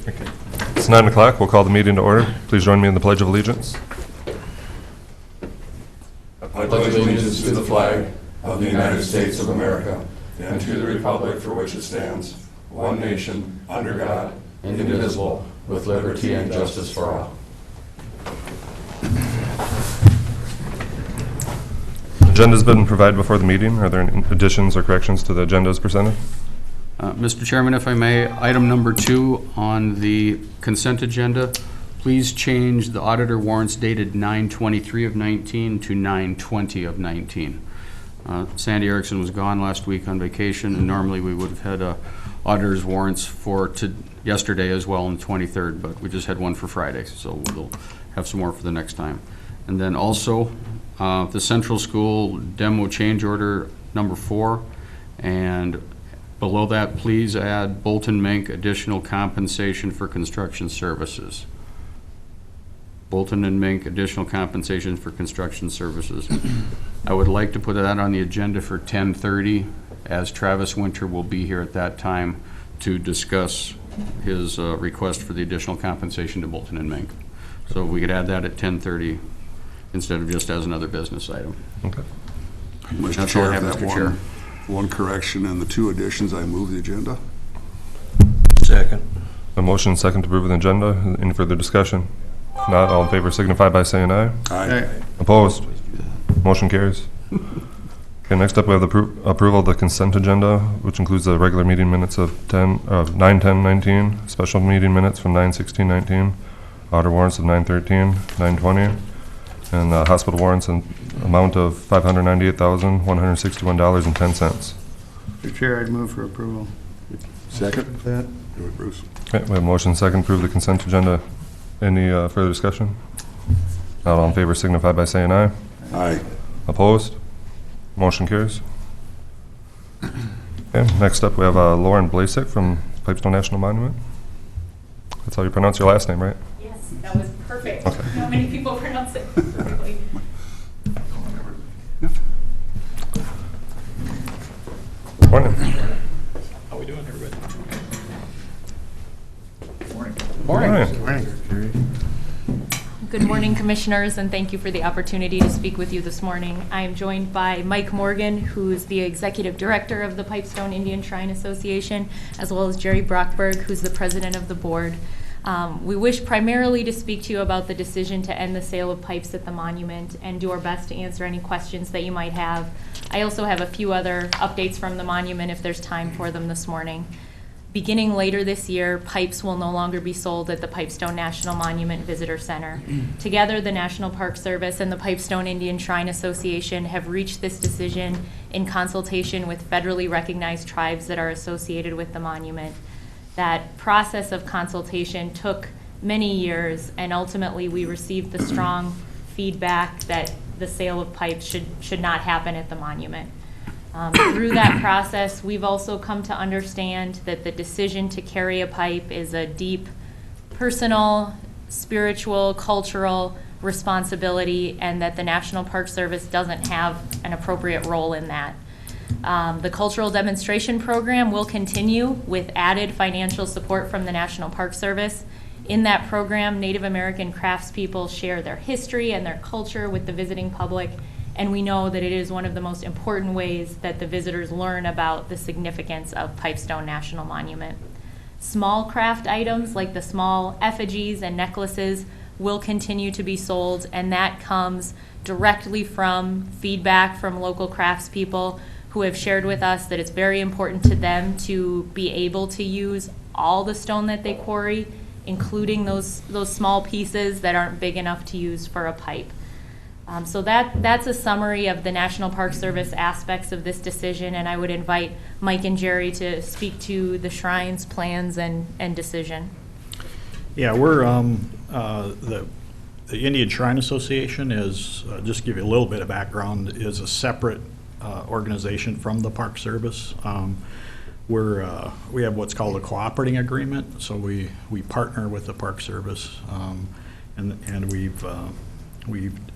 It's 9 o'clock. We'll call the meeting to order. Please join me in the Pledge of Allegiance. I pledge allegiance to the flag of the United States of America and to the republic for which it stands, one nation, under God, indivisible, with liberty and justice for all. The agenda's been provided before the meeting. Are there any additions or corrections to the agenda as presented? Mr. Chairman, if I may, item number 2 on the consent agenda, please change the auditor warrants dated 9/23 of 19 to 9/20 of 19. Sandy Erickson was gone last week on vacation, and normally we would have had auditor's warrants for yesterday as well on the 23rd, but we just had one for Friday, so we'll have some more for the next time. And then also, the Central School demo change order number 4, and below that, please add Bolton Mink additional compensation for construction services. Bolton and Mink additional compensation for construction services. I would like to put that on the agenda for 10:30, as Travis Winter will be here at that time to discuss his request for the additional compensation to Bolton and Mink. So we could add that at 10:30 instead of just as another business item. Okay. Mr. Chair, Mr. Chair. One correction and the 2 additions, I move the agenda. Second. A motion and second to approve the agenda. Any further discussion? If not, all in favor signify by saying aye. Aye. Opposed? Motion carries. Okay, next up we have the approval of the consent agenda, which includes the regular meeting minutes of 9/10/19, special meeting minutes from 9/16/19, auditor warrants of 9/13, 9/20, and hospital warrants in amount of $598,161.10. Mr. Chair, I'd move for approval. Second? That. Do it, Bruce. Okay, we have motion second to approve the consent agenda. Any further discussion? Not all in favor signify by saying aye. Aye. Opposed? Motion carries. Okay, next up we have Lauren Blasek from Pipestone National Monument. That's how you pronounce your last name, right? Yes, that was perfect. Okay. Not many people pronounce it perfectly. Morning. How we doing, everybody? Morning. Good morning, Commissioners, and thank you for the opportunity to speak with you this morning. I am joined by Mike Morgan, who is the Executive Director of the Pipestone Indian Shrine Association, as well as Jerry Brockberg, who's the President of the Board. We wish primarily to speak to you about the decision to end the sale of pipes at the monument and do our best to answer any questions that you might have. I also have a few other updates from the monument if there's time for them this morning. Beginning later this year, pipes will no longer be sold at the Pipestone National Monument Visitor Center. Together, the National Park Service and the Pipestone Indian Shrine Association have reached this decision in consultation with federally recognized tribes that are associated with the monument. That process of consultation took many years, and ultimately we received the strong feedback that the sale of pipes should not happen at the monument. Through that process, we've also come to understand that the decision to carry a pipe is a deep personal, spiritual, cultural responsibility, and that the National Park Service doesn't have an appropriate role in that. The cultural demonstration program will continue with added financial support from the National Park Service. In that program, Native American craftspeople share their history and their culture with the visiting public, and we know that it is one of the most important ways that the visitors learn about the significance of Pipestone National Monument. Small craft items like the small effigies and necklaces will continue to be sold, and that comes directly from feedback from local craftspeople who have shared with us that it's very important to them to be able to use all the stone that they quarry, including those small pieces that aren't big enough to use for a pipe. So that's a summary of the National Park Service aspects of this decision, and I would invite Mike and Jerry to speak to the shrine's plans and decision. Yeah, we're the Indian Shrine Association is, just to give you a little bit of background, is a separate organization from the Park Service. We have what's called a cooperating agreement, so we partner with the Park Service, and we've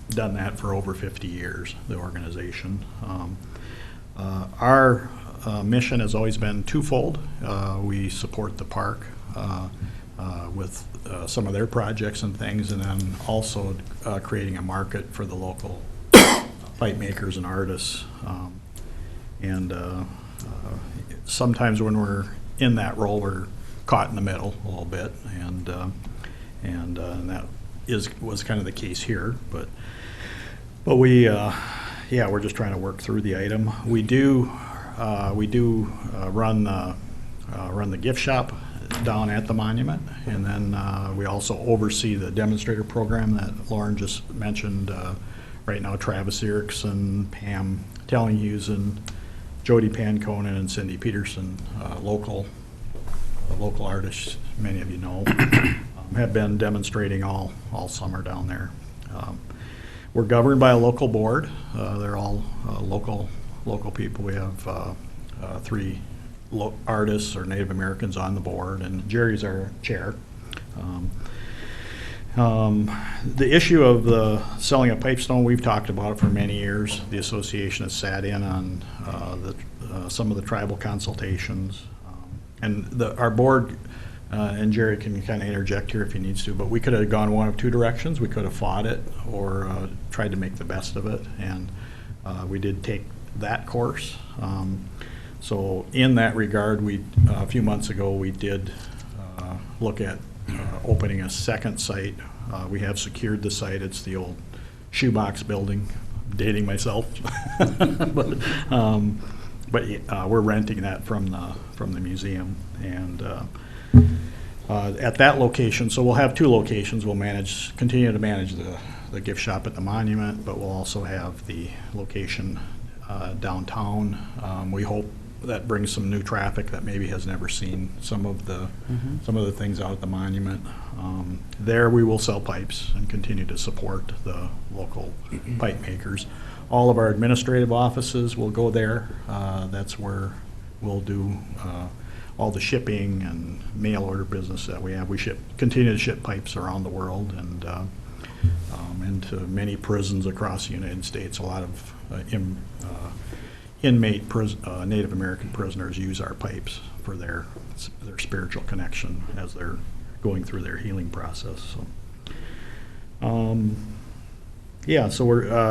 done that for over 50 years, the organization. Our mission has always been twofold. We support the park with some of their projects and things, and then also creating a market for the local pipe makers and artists. And sometimes when we're in that role, we're caught in the middle a little bit, and that was kind of the case here. But we, yeah, we're just trying to work through the item. We do run the gift shop down at the monument, and then we also oversee the demonstrator program that Lauren just mentioned. Right now, Travis Erickson, Pam Tellinghusen, Jody Panconen, and Cindy Peterson, local artists, many of you know, have been demonstrating all summer down there. We're governed by a local board. They're all local people. We have 3 artists or Native Americans on the board, and Jerry's our chair. The issue of the selling of Pipestone, we've talked about it for many years. The association has sat in on some of the tribal consultations. And our board, and Jerry can kind of interject here if he needs to, but we could have gone one of 2 directions. We could have fought it or tried to make the best of it, and we did take that course. So in that regard, a few months ago, we did look at opening a second site. We have secured the site. It's the old shoebox building, dating myself. but we're renting that from the museum, and at that location. So we'll have 2 locations. We'll continue to manage the gift shop at the monument, but we'll also have the location downtown. We hope that brings some new traffic that maybe has never seen some of the things out at the monument. There we will sell pipes and continue to support the local pipe makers. All of our administrative offices will go there. That's where we'll do all the shipping and mail order business that we have. We continue to ship pipes around the world and into many prisons across the United States. A lot of inmate Native American prisoners use our pipes for their spiritual connection as they're going through their healing process. So, yeah, so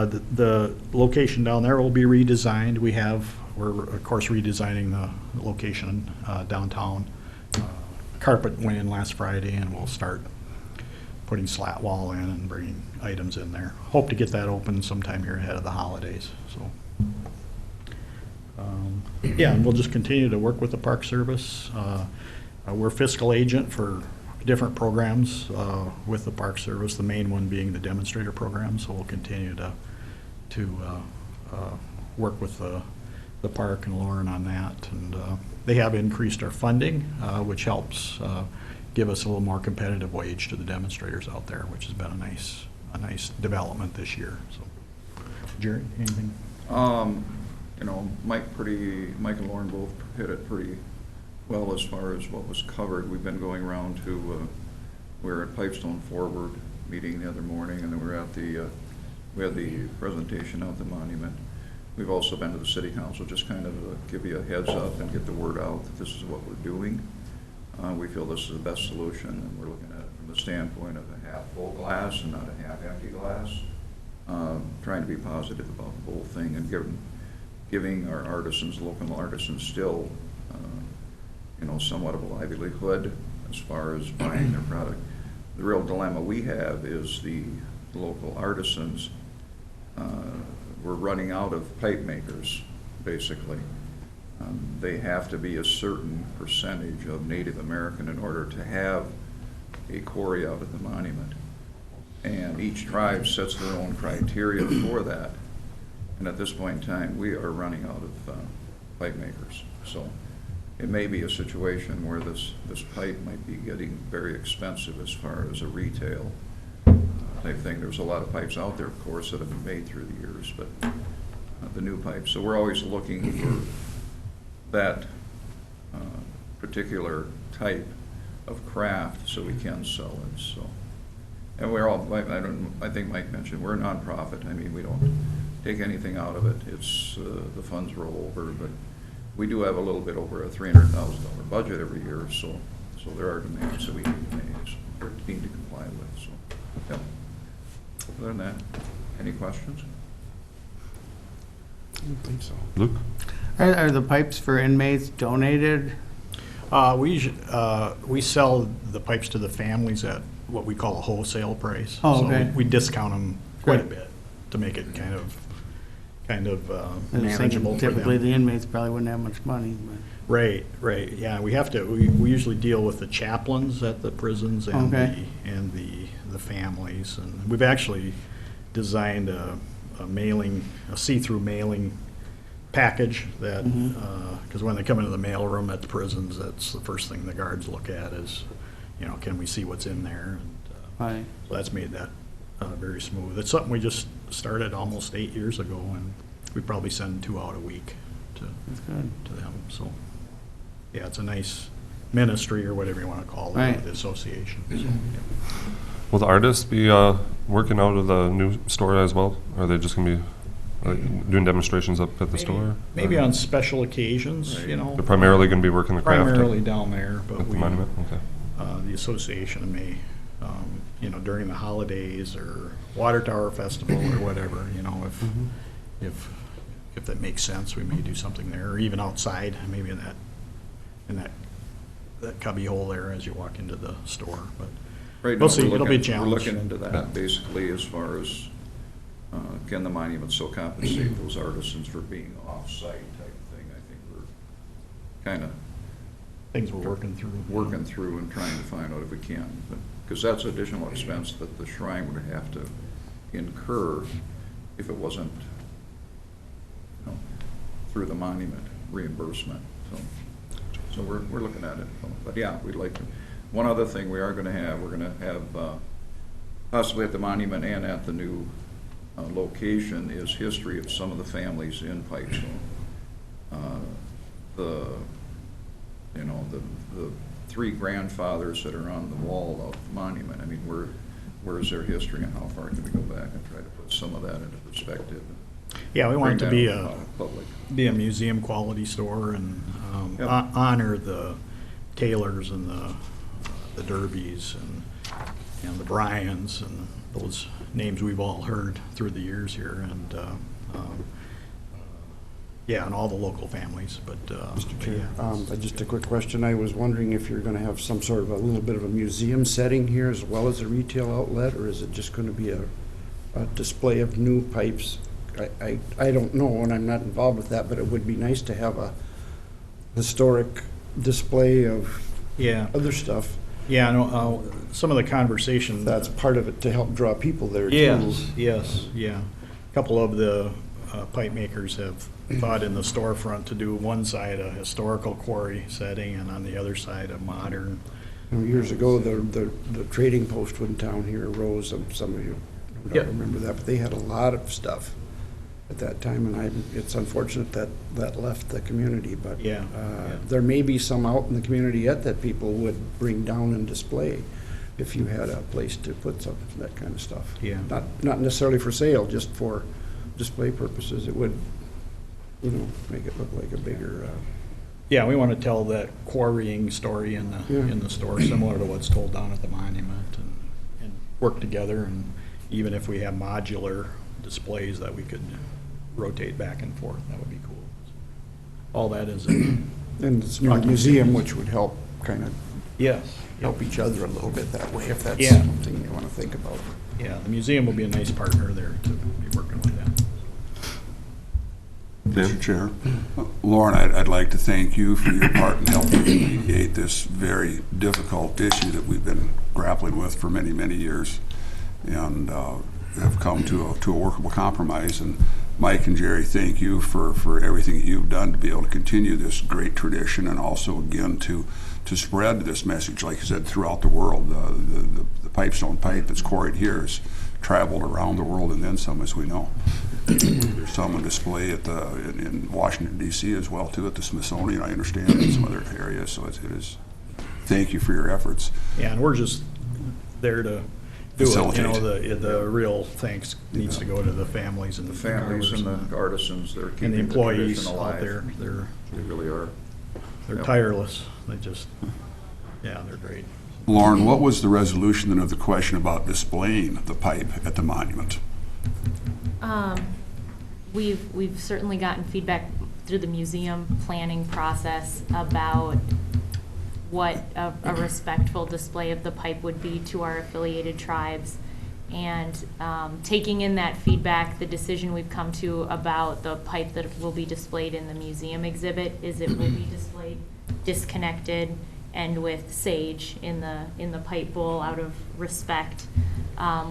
the location down there will be redesigned. We're of course redesigning the location downtown. Carpet went in last Friday, and we'll start putting slat wall in and bringing items in there. Hope to get that open sometime here ahead of the holidays. So. Yeah, and we'll just continue to work with the Park Service. We're fiscal agent for different programs with the Park Service, the main one being the demonstrator program, so we'll continue to work with the park and Lauren on that. And they have increased our funding, which helps give us a little more competitive wage to the demonstrators out there, which has been a nice development this year. So, Jerry, anything? You know, Mike and Lauren both hit it pretty well as far as what was covered. We've been going around to, we were at Pipestone Forward meeting the other morning, and then we had the presentation out at the monument. We've also been to the city council, just kind of give you a heads up and get the word out that this is what we're doing. We feel this is the best solution, and we're looking at it from the standpoint of a half full glass and not a half empty glass. Trying to be positive about the whole thing and giving our artisans, local artisans, still, you know, somewhat of a livelihood as far as buying their product. The real dilemma we have is the local artisans. We're running out of pipe makers, basically. They have to be a certain percentage of Native American in order to have a quarry out at the monument. And each tribe sets their own criteria for that. And at this point in time, we are running out of pipe makers. So it may be a situation where this pipe might be getting very expensive as far as a retail type thing. There's a lot of pipes out there, of course, that have been made through the years, but the new pipes. So we're always looking for that particular type of craft so we can sell it. So, and we're all, I think Mike mentioned, we're a nonprofit. I mean, we don't take anything out of it. It's the funds roll over, but we do have a little bit over a $300,000 budget every year, so there are demands that we need to make. families or need to comply with, so, yep. Other than that, any questions? I don't think so. Luke? Are the pipes for inmates donated? We sell the pipes to the families at what we call a wholesale price. Oh, So okay. we discount them quite a Good. bit to make it kind of I was thinking manageable for typically them. the inmates probably wouldn't have much money, but. Right, yeah, we have to, we usually deal with the chaplains at the prisons and Okay. the families. And we've actually designed a mailing, a see-through mailing package that, because when they come into the mailroom at the prisons, that's the first thing the guards look at is, can we see what's in there? And Right. so that's made that very smooth. It's something we just started almost 8 years ago, and we probably send 2 out a week That's good. to them, so. Yeah, it's a nice ministry or whatever you want to call it, Right. the association. So, yeah. Will the artists be working out of the new store as well? Or are they just going to be doing demonstrations up at the store? Maybe Or on special occasions, They're primarily going to be working the craft primarily down there, but at the we, monument? Okay. the association may, during the holidays or Water Tower Festival or whatever, if that makes sense, we may do something there, or even outside, maybe in that cubby hole there as you walk into the store, but Right we'll now, see. we're It'll be a looking- challenge. We're looking into that, basically, as far as, can the monument still compensate those artisans for being off-site type of thing? I think we're kind of things we're working through. and trying to find out if we can. Because that's additional expense that the shrine would have to incur if it wasn't, through the monument reimbursement. So we're looking at it. But yeah, we'd like to. One other thing we're going to have possibly at the monument and at the new location is history of some of the families in Pipestone. The 3 grandfathers that are on the wall of the monument. I mean, where is their history and how far can we go back and try to put some of that into perspective? Yeah, we want it to be Bring that out in public. a museum quality store and Yep. honor the Taylors and the Derbies and the Bryans and those names we've all heard through the years here, and and all the local families, but Mr. Chair, yeah. just a quick question. I was wondering if you're going to have some sort of a little bit of a museum setting here as well as a retail outlet, or is it just going to be a display of new pipes? I don't know, and I'm not involved with that, but it would be nice to have a historic display of other stuff. Yeah, no, some of the conversation. That's part of it to help draw people there too. Yes, yeah. A couple of the pipe makers have thought in the storefront to do one side a historical quarry setting and on the other side a modern. Years ago, the trading post in town here arose, some of you don't Yep. remember that, but they had a lot of stuff at that time, and it's unfortunate that left the community, but Yeah. there may be some out in the community yet that people would bring down and display if you had a place to put some, that kind of stuff. Yeah. Not necessarily for sale, just for display purposes. It would, make it look like a bigger, Yeah, we want to tell that quarrying story in the store, similar to what's told down at the monument, and work together, and even if we have modular displays that we could rotate back and forth, that would be cool. All that is, and it's new museum, which would help kind of yes. help each other a little bit that way, if that's Yeah. something you want to think about. Yeah, the museum will be a nice partner there to be working with them. Mr. Chair, Lauren, I'd like to thank you for your part in helping mediate this very difficult issue that we've been grappling with for many, many years, and have come to a workable compromise. And Mike and Jerry, thank you for everything that you've done to be able to continue this great tradition, and also, again, to spread this message, like I said, throughout the world. The Pipestone pipe that's quarried here has traveled around the world and then some, as we know. There's some on display in Washington, D.C. as well, too, at the Smithsonian, I understand, and some other areas. So it is, thank you for your efforts. Yeah, and we're just there to do it. Facilitate. The real thanks needs to go to the families and The families and the artisans, they're and keeping the the employees tradition out alive. there. They really are. They're Yep. tireless. They just, they're great. Lauren, what was the resolution then of the question about displaying the pipe at the monument? We've certainly gotten feedback through the museum planning process about what a respectful display of the pipe would be to our affiliated tribes. And taking in that feedback, the decision we've come to about the pipe that will be displayed in the museum exhibit is it will be displayed disconnected and with sage in the pipe bowl out of respect.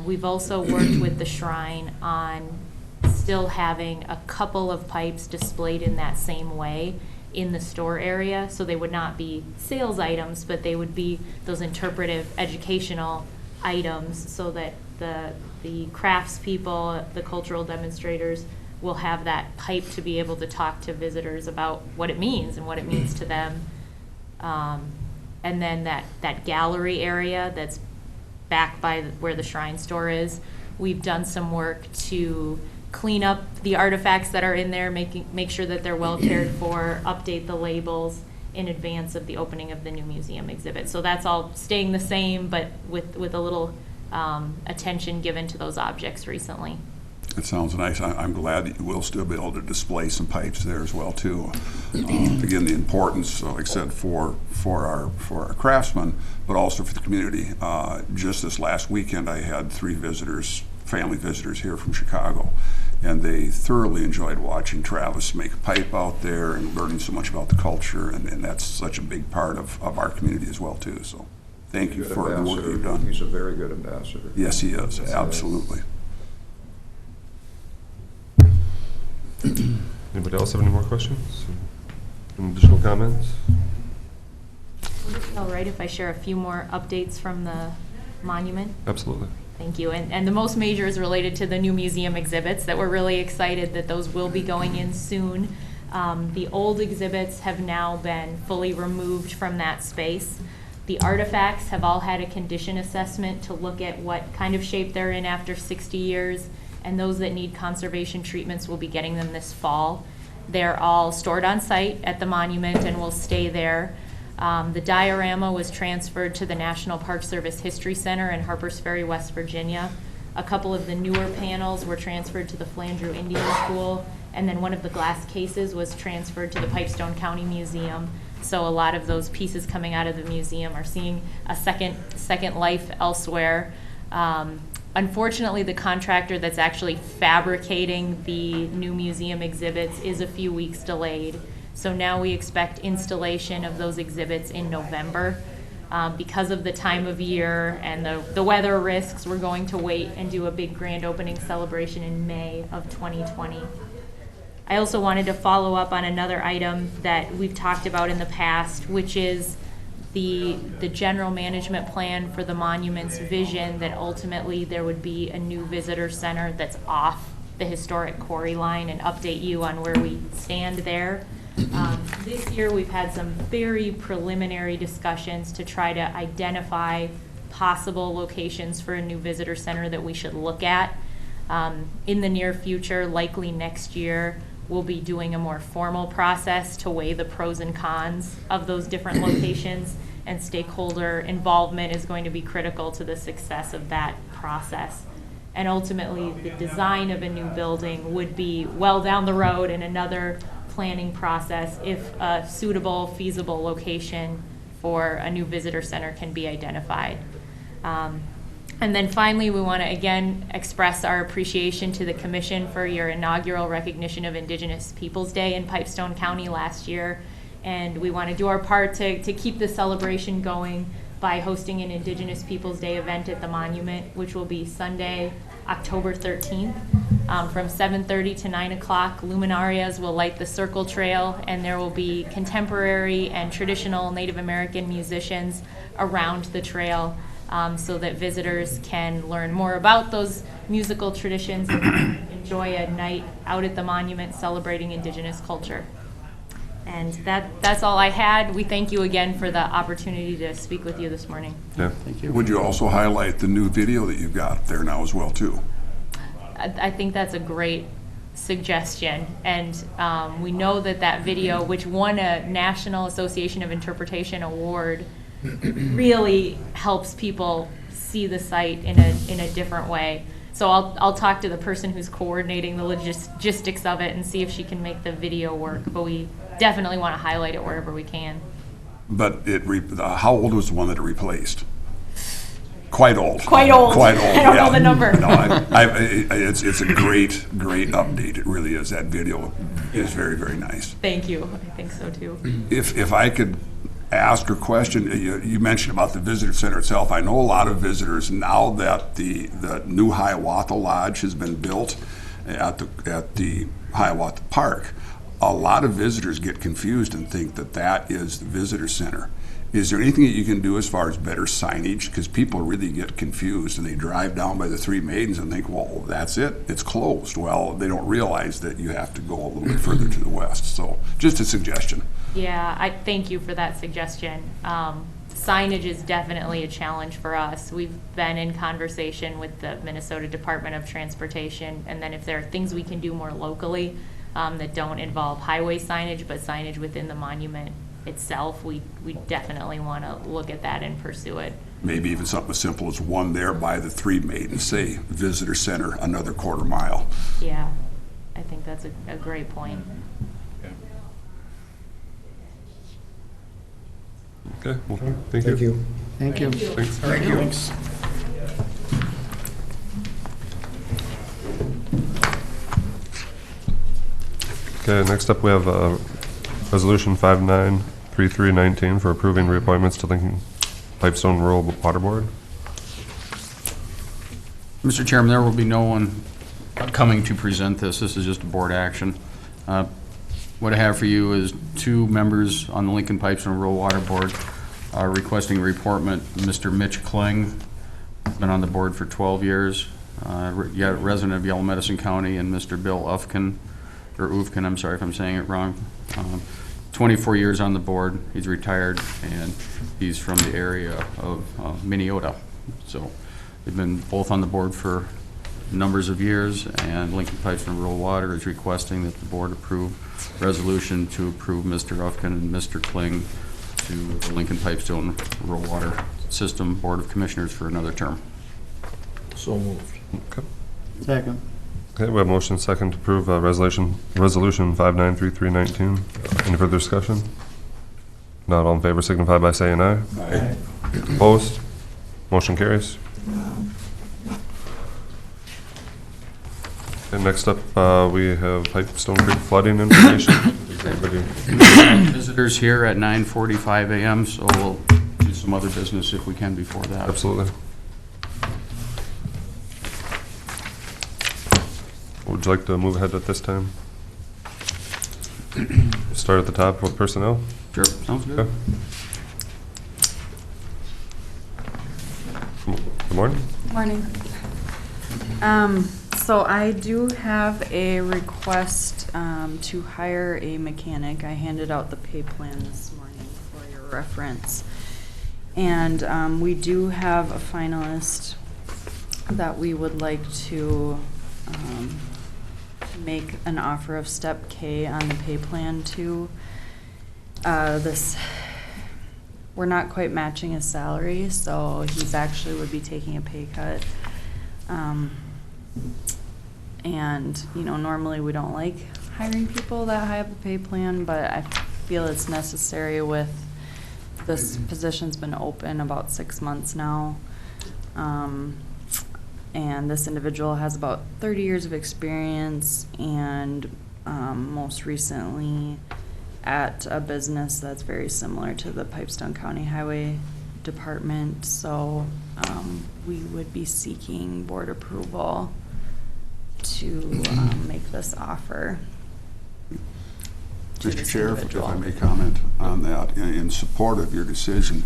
We've also worked with the shrine on still having a couple of pipes displayed in that same way in the store area, so they would not be sales items, but they would be those interpretive educational items, so that the crafts people, the cultural demonstrators will have that pipe to be able to talk to visitors about what it means and what it means to them. And then that gallery area that's back by where the shrine store is, we've done some work to clean up the artifacts that are in there, make sure that they're well cared for, update the labels in advance of the opening of the new museum exhibit. So that's all staying the same, but with a little attention given to those objects recently. It sounds nice. I'm glad that you will still be able to display some pipes there as well too. Again, the importance, like I said, for our craftsmen, but also for the community. Just this last weekend, I had 3 visitors, family visitors here from Chicago, and they thoroughly enjoyed watching Travis make a pipe out there and learning so much about the culture, and that's such a big part of our community as well too. So thank you for the work you've done. He's a very good ambassador. Yes, he is, absolutely. Anybody else have any more questions? Any additional comments? Would it be all right if I share a few more updates from the monument? Absolutely. Thank you. And the most major is related to the new museum exhibits that we're really excited that those will be going in soon. The old exhibits have now been fully removed from that space. The artifacts have all had a condition assessment to look at what kind of shape they're in after 60 years, and those that need conservation treatments will be getting them this fall. They're all stored on site at the monument and will stay there. The diorama was transferred to the National Park Service History Center in Harpers Ferry, West Virginia. A couple of the newer panels were transferred to the Flandreau Indian School, and then one of the glass cases was transferred to the Pipestone County Museum. So a lot of those pieces coming out of the museum are seeing a second life elsewhere. Unfortunately, the contractor that's actually fabricating the new museum exhibits is a few weeks delayed. So now we expect installation of those exhibits in November. Because of the time of year and the weather risks, we're going to wait and do a big grand opening celebration in May of 2020. I also wanted to follow up on another item that we've talked about in the past, which is the general management plan for the monument's vision that ultimately there would be a new visitor center that's off the historic quarry line, and update you on where we stand there. This year we've had some very preliminary discussions to try to identify possible locations for a new visitor center that we should look at. In the near future, likely next year, we'll be doing a more formal process to weigh the pros and cons of those different locations, and stakeholder involvement is going to be critical to the success of that process. And ultimately, the design of a new building would be well down the road in another planning process if a suitable, feasible location for a new visitor center can be identified. And then finally, we want to again express our appreciation to the Commission for your inaugural recognition of Indigenous Peoples Day in Pipestone County last year. And we want to do our part to keep the celebration going by hosting an Indigenous Peoples Day event at the monument, which will be Sunday, October 13th. From 7:30 to 9 o'clock, luminarias will light the circle trail, and there will be contemporary and traditional Native American musicians around the trail, so that visitors can learn more about those musical traditions and enjoy a night out at the monument celebrating Indigenous culture. And that's all I had. We thank you again for the opportunity to speak with you this morning. Yeah. Thank you. Would you also highlight the new video that you've got there now as well too? I think that's a great suggestion, and we know that video, which won a National Association of Interpretation award really helps people see the site in a different way. So I'll talk to the person who's coordinating the logistics of it and see if she can make the video work, but we definitely want to highlight it wherever we can. But how old was the one that it replaced? Quite old. Quite old. Quite old. I don't know the number. No, it's a great update. It really is. That video is very, very nice. Thank you. I think so too. If I could ask a question, you mentioned about the visitor center itself. I know a lot of visitors, now that the new Hiawatha Lodge has been built at the Hiawatha Park, a lot of visitors get confused and think that that is the visitor center. Is there anything that you can do as far as better signage? Because people really get confused and they drive down by the Three Maidens and think, well, that's it, it's closed. Well, they don't realize that you have to go a little bit further to the west. So just a suggestion. Yeah, I thank you for that suggestion. Signage is definitely a challenge for us. We've been in conversation with the Minnesota Department of Transportation, and then if there are things we can do more locally that don't involve highway signage, but signage within the monument itself, we definitely want to look at that and pursue it. Maybe even something as simple as one there by the Three Maidens, say visitor center, another quarter mile. Yeah, I think that's a great point. Okay, well, thank you. Thank you. Thanks. Thank you. Thanks. Okay, next up we have Resolution 593319 for approving reappointments to Lincoln Pipestone Rural Water Board. Mr. Chairman, there will be no one coming to present this. This is just a board action. What I have for you is two members on the Lincoln Pipestone Rural Water Board requesting reappointment. Mr. Mitch Kling, been on the board for 12 years, resident of Yellow Medicine County, and Mr. Bill Ufkin, I'm sorry if I'm saying it wrong. 24 years on the board. He's retired, and he's from the area of Minnesota. So they've been both on the board for numbers of years, and Lincoln Pipestone Rural Water is requesting that the board approve resolution to approve Mr. Ufkin and Mr. Kling to the Lincoln Pipestone Rural Water System Board of Commissioners for another term. So moved. Okay. Second. Okay, we have motion second to approve resolution 593319. Any further discussion? Not all in favor signify by saying aye. Aye. Opposed? Motion carries. And next up, we have Pipestone Creek flooding information. Is anybody- Visitors here at 9:45 a.m., so we'll do some other business if we can before that. Absolutely. Would you like to move ahead at this time? Start at the top with personnel. Sure, sounds good. Okay. Good morning. Morning. So I do have a request to hire a mechanic. I handed out the pay plan this morning for your reference. And we do have a finalist that we would like to make an offer of step K on the pay plan to. We're not quite matching his salary, so he's actually would be taking a pay cut. And, you know, normally we don't like hiring people that high up a pay plan, but I feel it's necessary with this position's been open about 6 months now. And this individual has about 30 years of experience and most recently at a business that's very similar to the Pipestone County Highway Department. So we would be seeking board approval to make this offer. to Mr. this Chair, if individual. I may comment on that, in support of your decision,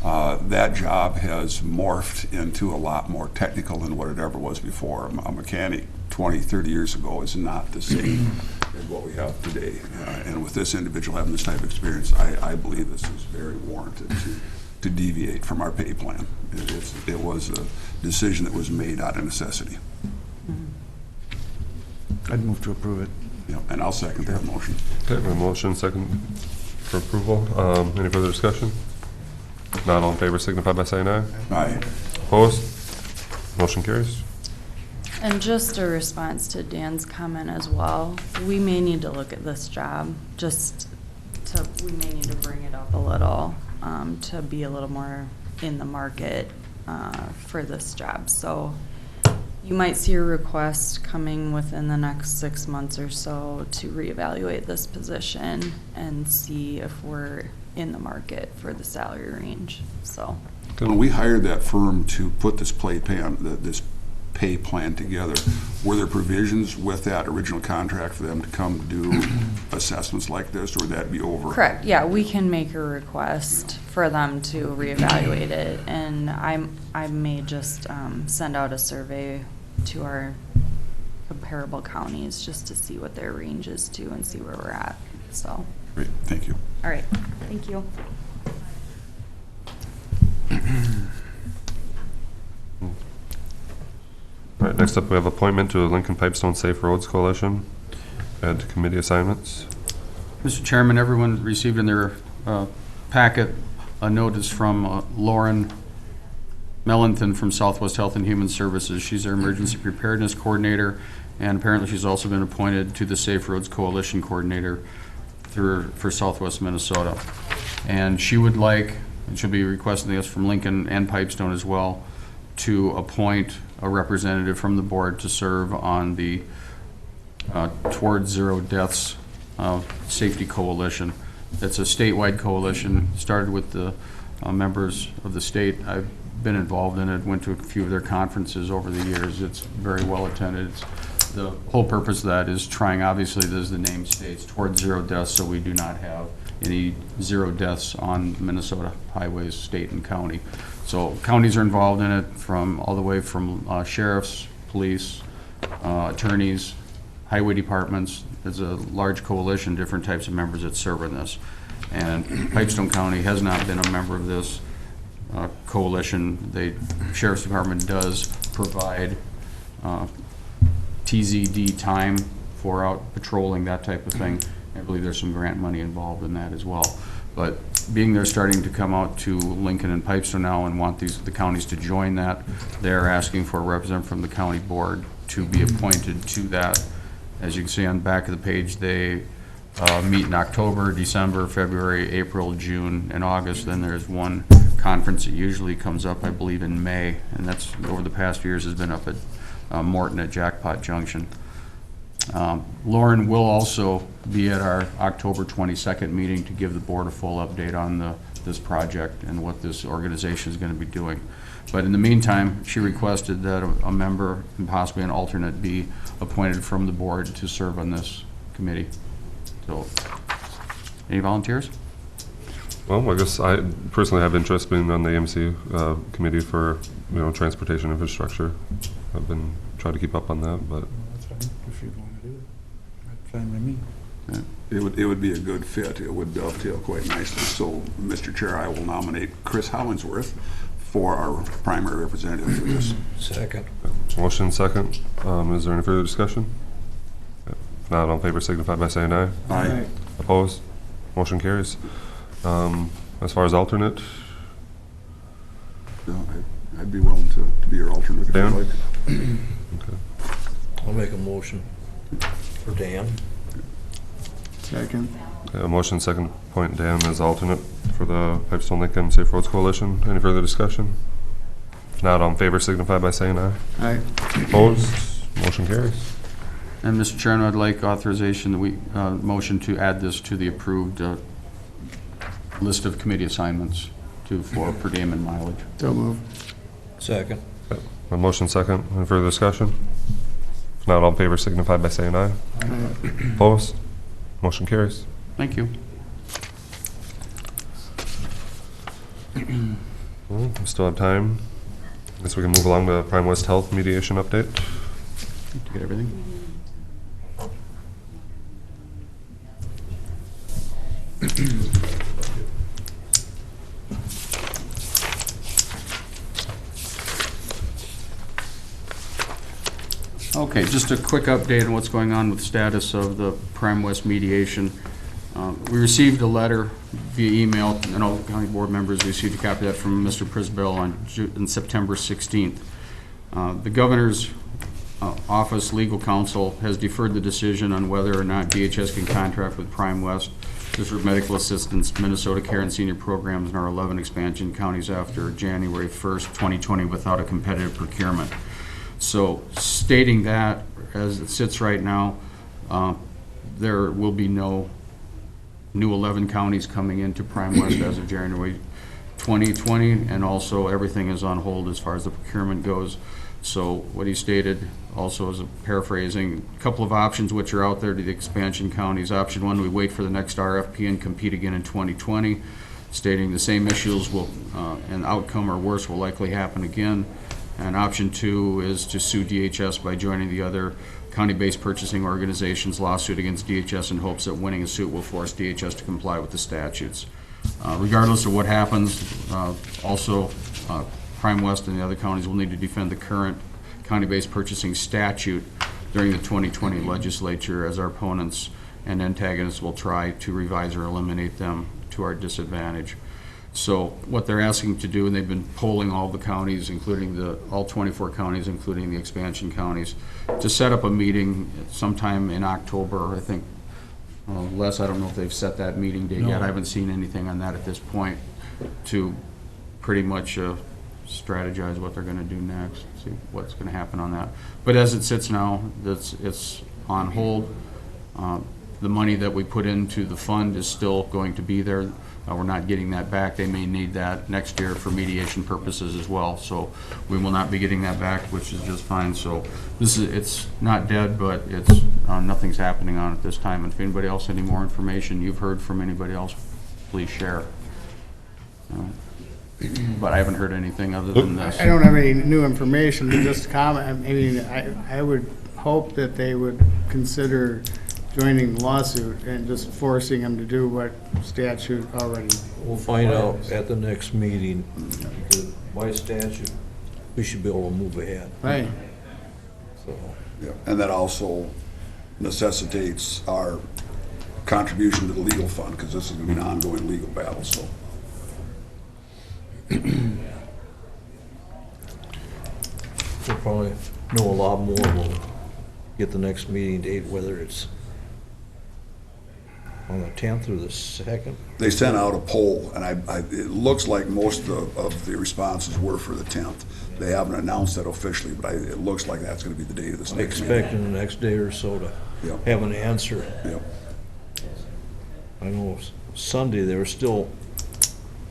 that job has morphed into a lot more technical than what it ever was before. A mechanic 20, 30 years ago is not the same as what we have today. And with this individual having this type of experience, I believe this is very warranted to deviate from our pay plan. It was a decision that was made out of necessity. I'd move to approve it. Yeah, and I'll second that motion. Okay, we have a motion second for approval. Any further discussion? Not all in favor signify by saying aye. Aye. Opposed? Motion carries. And just a response to Dan's comment as well, we may need to look at this job, we may need to bring it up a little, to be a little more in the market, for this job. So you might see a request coming within the next 6 months or so to reevaluate this position and see if we're in the market for the salary range, so. When we hired that firm to put this pay plan together, were there provisions with that original contract for them to come do assessments like this, or would that be over? Correct, yeah, we can make a request for them to reevaluate it, and I may just send out a survey to our comparable counties just to see what their range is too and see where we're at, so. Great, thank you. All right, thank you. All right, next up, we have appointment to the Lincoln Pipestone Safe Roads Coalition. Add to committee assignments. Mr. Chairman, everyone received in their packet a notice from Lauren Mellenthin from Southwest Health and Human Services. She's our emergency preparedness coordinator, and apparently she's also been appointed to the Safe Roads Coalition coordinator for Southwest Minnesota. And she would like, and she'll be requesting this from Lincoln and Pipestone as well, to appoint a representative from the board to serve on the Towards Zero Deaths Safety Coalition. It's a statewide coalition, started with the members of the state. I've been involved in it, went to a few of their conferences over the years. It's very well attended. The whole purpose of that is trying, obviously, as the name states, towards zero deaths, so we do not have any zero deaths on Minnesota highways, state and county. So counties are involved in it, from all the way from sheriffs, police, attorneys, highway departments. There's a large coalition, different types of members that serve in this. And Pipestone County has not been a member of this coalition. The Sheriff's Department does provide TZD time for out patrolling, that type of thing. I believe there's some grant money involved in that as well. But being they're starting to come out to Lincoln and Pipestone now and want the counties to join that, they're asking for a representative from the county board to be appointed to that. As you can see on the back of the page, they meet in October, December, February, April, June, and August. Then there's one conference that usually comes up, I believe, in May, and that's over the past years has been up at Morton at Jackpot Junction. Lauren will also be at our October 22nd meeting to give the board a full update on this project and what this organization is going to be doing. But in the meantime, she requested that a member and possibly an alternate be appointed from the board to serve on this committee. So, any volunteers? Well, I guess I personally have interest being on the AMC committee for, transportation infrastructure. I've been trying to keep up on that, but That's fine, if you want to do it. That's fine with me. It would be a good fit. It would dovetail quite nicely. So, Mr. Chair, I will nominate Chris Hollingsworth for our primary representative for this. Second. motion second. Is there any further discussion? If not, all in favor signify by saying aye. Aye. Opposed? Motion carries. As far as alternate, No, I'd be willing to be your alternate if Dan? you'd like. okay. I'll make a motion for Dan. Second. A motion second to appoint Dan as alternate for the Pipestone Lincoln Safe Roads Coalition. Any further discussion? If not, all in favor signify by saying aye. Aye. Opposed? Motion carries. And Mr. Chairman, I'd like authorization that motion to add this to the approved list of committee assignments for per diem and mileage. So move. Second. A motion second. Any further discussion? If not, all in favor signify by saying aye. Opposed? Motion carries. Thank you. Well, we still have time. Guess we can move along to Prime West Health mediation update. Did you get everything? Okay, just a quick update on what's going on with the status of the Prime West mediation. We received a letter via email, and all the county board members received a copy of that from Mr. Prisbell on September 16th. The governor's office legal counsel has deferred the decision on whether or not DHS can contract with Prime West for medical assistance, Minnesota Care and Senior Programs in our 11 expansion counties after January 1st, 2020 without a competitive procurement. So stating that, as it sits right now, there will be no new 11 counties coming into Prime West as of January 2020, and also everything is on hold as far as the procurement goes. So what he stated also is a paraphrasing, a couple of options which are out there to the expansion counties. Option one, we wait for the next RFP and compete again in 2020, stating the same issues will, and outcome or worse will likely happen again. And option two is to sue DHS by joining the other county-based purchasing organizations' lawsuit against DHS in hopes that winning a suit will force DHS to comply with the statutes. Regardless of what happens, also Prime West and the other counties will need to defend the current county-based purchasing statute during the 2020 legislature, as our opponents and antagonists will try to revise or eliminate them to our disadvantage. So what they're asking to do, and they've been polling all the counties, including all 24 counties, including the expansion counties, to set up a meeting sometime in October, I think. Les, I don't know if they've set that meeting date yet. I haven't seen anything on that at this point, to pretty much strategize what they're going to do next, see what's going to happen on that. But as it sits now, it's on hold. The money that we put into the fund is still going to be there. We're not getting that back. They may need that next year for mediation purposes as well. So we will not be getting that back, which is just fine. So it's not dead, but it's nothing's happening on it this time. And if anybody else has any more information you've heard from anybody else, please share. But I haven't heard anything other than this. I don't have any new information, but just a comment. I mean, I would hope that they would consider joining the lawsuit and just forcing them to do what statute already. We'll find out at the next meeting, because by statute, we should be able to move ahead. Right. So, Yeah. And that also necessitates our contribution to the legal fund, because this is going to be an ongoing legal battle, so. we'll probably know a lot more. We'll get the next meeting date, whether it's on the 10th or the 2nd. They sent out a poll, and it looks like most of the responses were for the 10th. They haven't announced that officially, but it looks like that's going to be the date of this I next expect meeting. in the next day or so to Yep. have an answer. Yep. I know Sunday there were still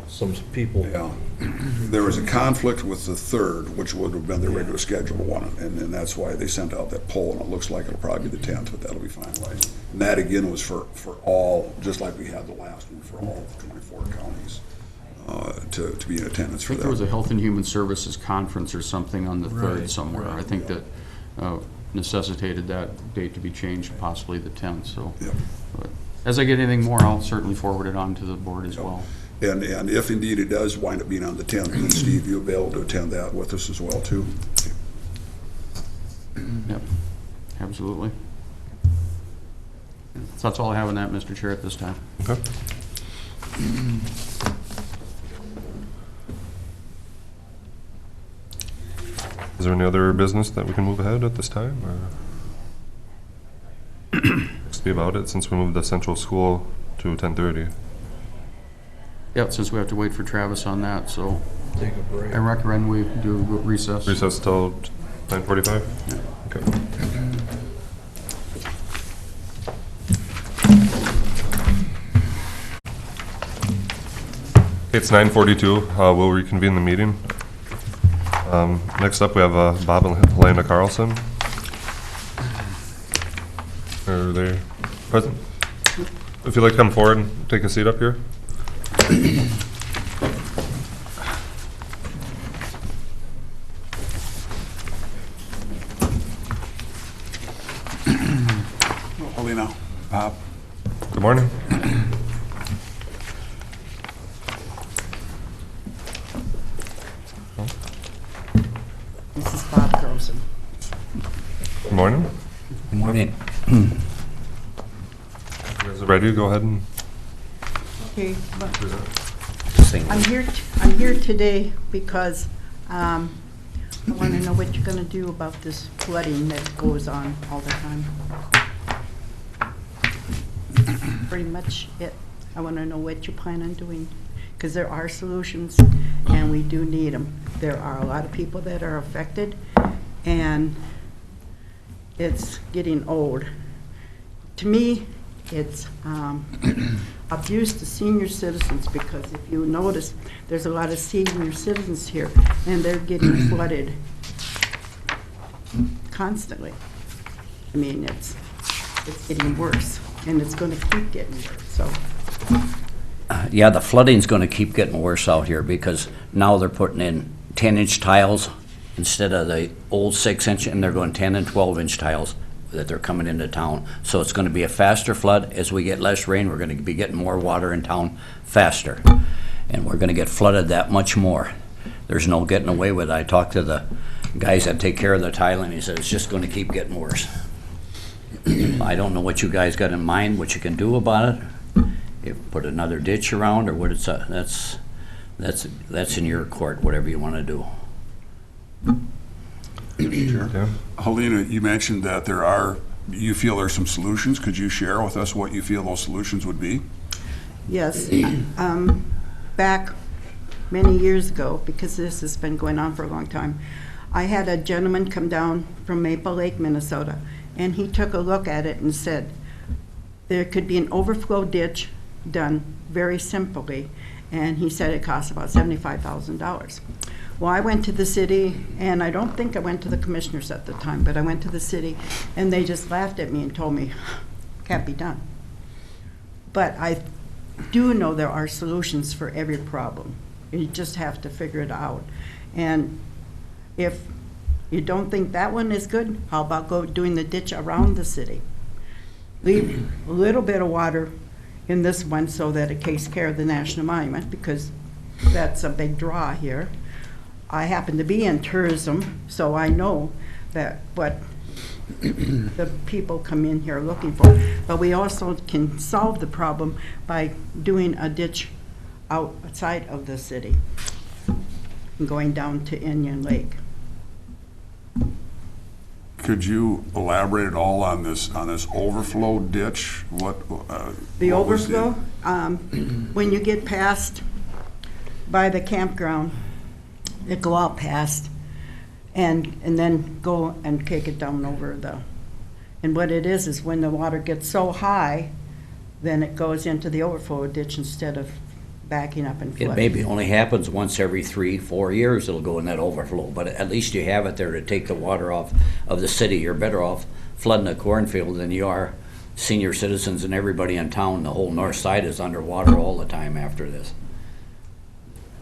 some people. Yeah. There was a conflict with the 3rd, which would have been the regular scheduled one, and that's why they sent out that poll, and it looks like it'll probably be the 10th, but that'll be finalized. And that, again, was for all, just like we had the last one, for all the 24 counties to be in attendance for I think that. there was a Health and Human Services conference or something on the 3rd somewhere. I think that necessitated that date to be changed, possibly the 10th. So, Yep. but as I get anything more, I'll certainly forward it on to the board as well. And if indeed it does wind up being on the 10th, then Steve, you'll be able to attend that with us as well, too. Yep, absolutely. So that's all I have on that, Mr. Chair, at this time. Okay. Is there any other business that we can move ahead at this time? Just be about it, since we moved the central school to 10:30. Yeah, since we have to wait for Travis on that, so Take a break. I recommend we do recess. Recess till 9:45? Okay. It's 9:42. We'll reconvene the meeting. Next up, we have Bob and Helena Carlson. Are they present? If you'd like to come forward and take a seat up here. Helena, Bob. Good morning. This is Bob Carlson. Good morning. Good morning. You guys are ready to go ahead and Okay, but I'm here today because I want to know what you're going to do about this flooding that goes on all the time. Pretty much it. I want to know what you plan on doing, because there are solutions and we do need them. There are a lot of people that are affected and it's getting old. To me, it's abuse to senior citizens, because if you notice, there's a lot of senior citizens here and they're getting flooded constantly. I mean, it's getting worse and it's going to keep getting worse, so. Yeah, the flooding's gonna keep getting worse out here because now they're putting in 10-inch tiles instead of the old 6-inch, and they're going 10 and 12-inch tiles that they're coming into town. So it's gonna be a faster flood. As we get less rain, we're gonna be getting more water in town faster. And we're gonna get flooded that much more. There's no getting away with it. I talked to the guys that take care of the tiling, he said it's just gonna keep getting worse. I don't know what you guys got in mind, what you can do about it. You put another ditch around, or what? That's in your court, whatever you want to do. Yeah. Helena, you mentioned that you feel there's some solutions. Could you share with us what you feel those solutions would be? Yes. Back many years ago, because this has been going on for a long time, I had a gentleman come down from Maple Lake, Minnesota, and he took a look at it and said there could be an overflow ditch done very simply, and he said it costs about $75,000. Well, I went to the city, and I don't think I went to the commissioners at the time, but I went to the city, and they just laughed at me and told me, can't be done. But I do know there are solutions for every problem. You just have to figure it out. And if you don't think that one is good, how about doing the ditch around the city? Leave a little bit of water in this one so that it takes care of the National Monument, because that's a big draw here. I happen to be in tourism, so I know that what the people come in here looking for. But we also can solve the problem by doing a ditch outside of the city and going down to Indian Lake. Could you elaborate at all on this overflow ditch? The overflow, when you get past by the campground, it go out past and then go and take it down over and what it is when the water gets so high, then it goes into the overflow ditch instead of backing up and flooding. It maybe only happens once every 3-4 years it'll go in that overflow, but at least you have it there to take the water off of the city. You're better off flooding a cornfield than you are senior citizens and everybody in town. The whole north side is underwater all the time after this.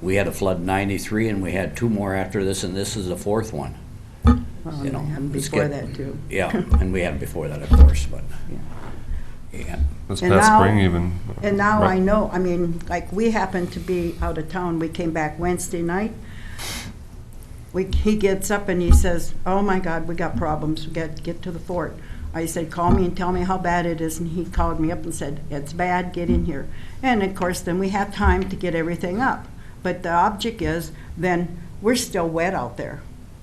We had a flood in '93 and we had 2 more after this, and this is the 4th one. Well, You know, and it's before getting- that too. Yeah, and we had before that, of course, but yeah. This And past now- spring even. And now Right. I know, I mean, like, we happened to be out of town. We came back Wednesday night. He gets up and he says, oh my God, we got problems. We got to get to the fort. I said, call me and tell me how bad it is. And he called me up and said, it's bad, get in here. And of course, then we have time to get everything up. But the object is, then we're still wet out there.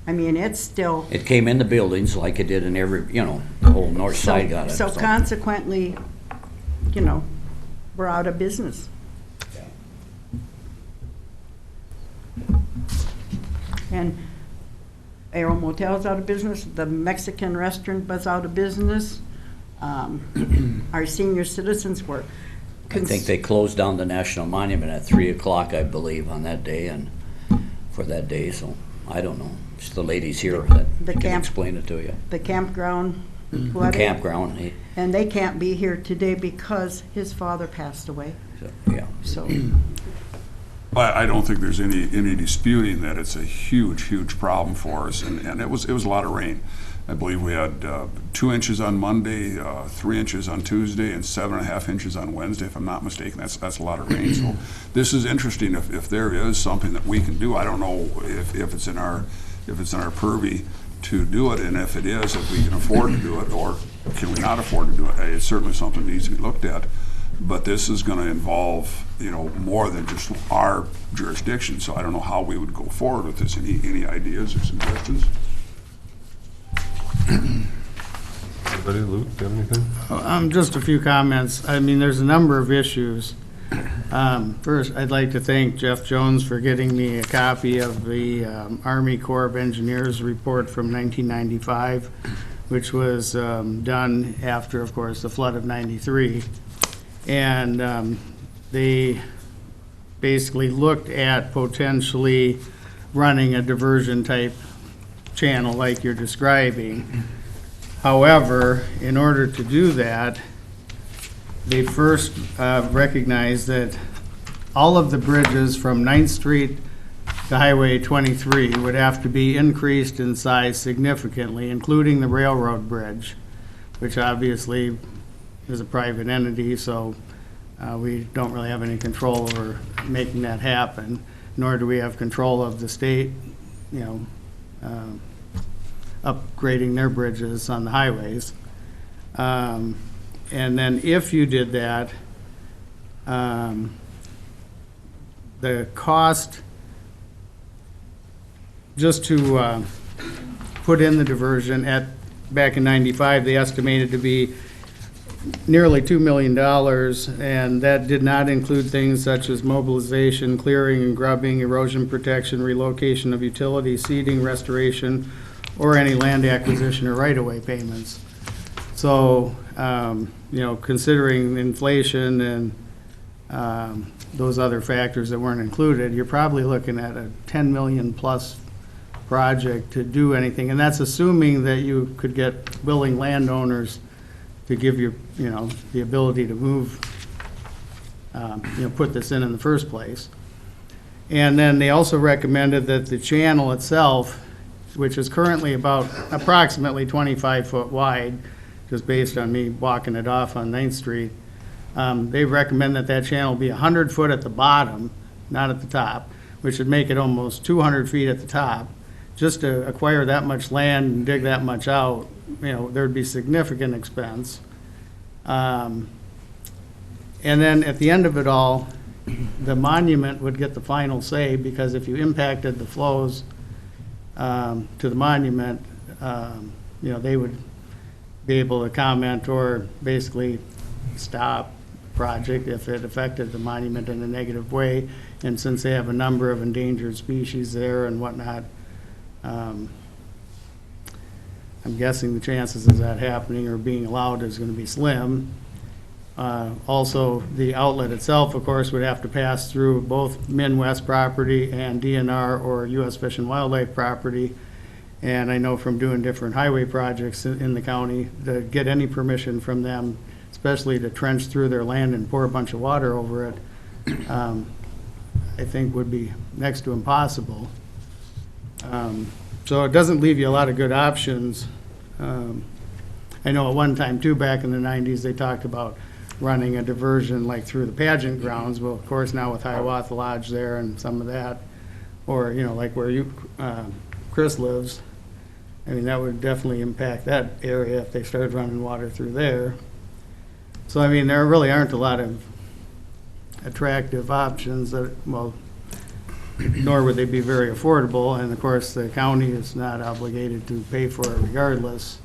I mean, it's still. It came in the buildings like it did in every, the whole north side got it. So consequently, we're out of business. And Aero Motel's out of business, the Mexican restaurant was out of business. Our senior citizens were. I think they closed down the National Monument at 3 o'clock, I believe, on that day, and for that day, so I don't know. It's the ladies here that can explain it to you. The campground. The campground. And they can't be here today because his father passed away. Yeah. So. I don't think there's any disputing that it's a huge problem for us, and it was a lot of rain. I believe we had 2 inches on Monday, 3 inches on Tuesday, and 7.5 inches on Wednesday, if I'm not mistaken. That's a lot of rain. So this is interesting. If there is something that we can do, I don't know if it's in our purview to do it, and if it is, if we can afford to do it, or can we not afford to do it. It's certainly something that needs to be looked at. But this is going to involve, more than just our jurisdiction, so I don't know how we would go forward with this. Any ideas or suggestions? Anybody, Luke, do you have anything? Just a few comments. I mean, there's a number of issues. First, I'd like to thank Jeff Jones for getting me a copy of the Army Corps of Engineers report from 1995, which was done after, of course, the flood of '93. And they basically looked at potentially running a diversion type channel like you're describing. However, in order to do that, they first recognized that all of the bridges from 9th Street to Highway 23 would have to be increased in size significantly, including the railroad bridge, which obviously is a private entity, so we don't really have any control over making that happen, nor do we have control of the state, upgrading their bridges on the highways. And then if you did that, the cost just to put in the diversion back in '95, they estimated to be nearly $2 million, and that did not include things such as mobilization, clearing and grubbing, erosion protection, relocation of utilities, seeding, restoration, or any land acquisition or right-of-way payments. So, considering inflation and those other factors that weren't included, you're probably looking at a 10 million plus project to do anything. And that's assuming that you could get willing landowners to give you, the ability to move, put this in the first place. And then they also recommended that the channel itself, which is currently about approximately 25 foot wide, just based on me walking it off on 9th Street, they recommend that channel be 100 foot at the bottom, not at the top, which would make it almost 200 feet at the top. Just to acquire that much land and dig that much out, there'd be significant expense. And then at the end of it all, the monument would get the final say, because if you impacted the flows to the monument, they would be able to comment or basically stop the project if it affected the monument in a negative way. And since they have a number of endangered species there and whatnot, I'm guessing the chances of that happening or being allowed is going to be slim. Also, the outlet itself, of course, would have to pass through both Midwest property and DNR or U.S. Fish and Wildlife property. And I know from doing different highway projects in the county, to get any permission from them, especially to trench through their land and pour a bunch of water over it, I think would be next to impossible. So it doesn't leave you a lot of good options. I know at one time too, back in the 90s, they talked about running a diversion like through the pageant grounds. Well, of course, now with Hiawatha Lodge there and some of that, or, like where Chris lives, I mean, that would definitely impact that area if they started running water through there. So, I mean, there really aren't a lot of attractive options that, nor would they be very affordable. And of course, the county is not obligated to pay for it regardless,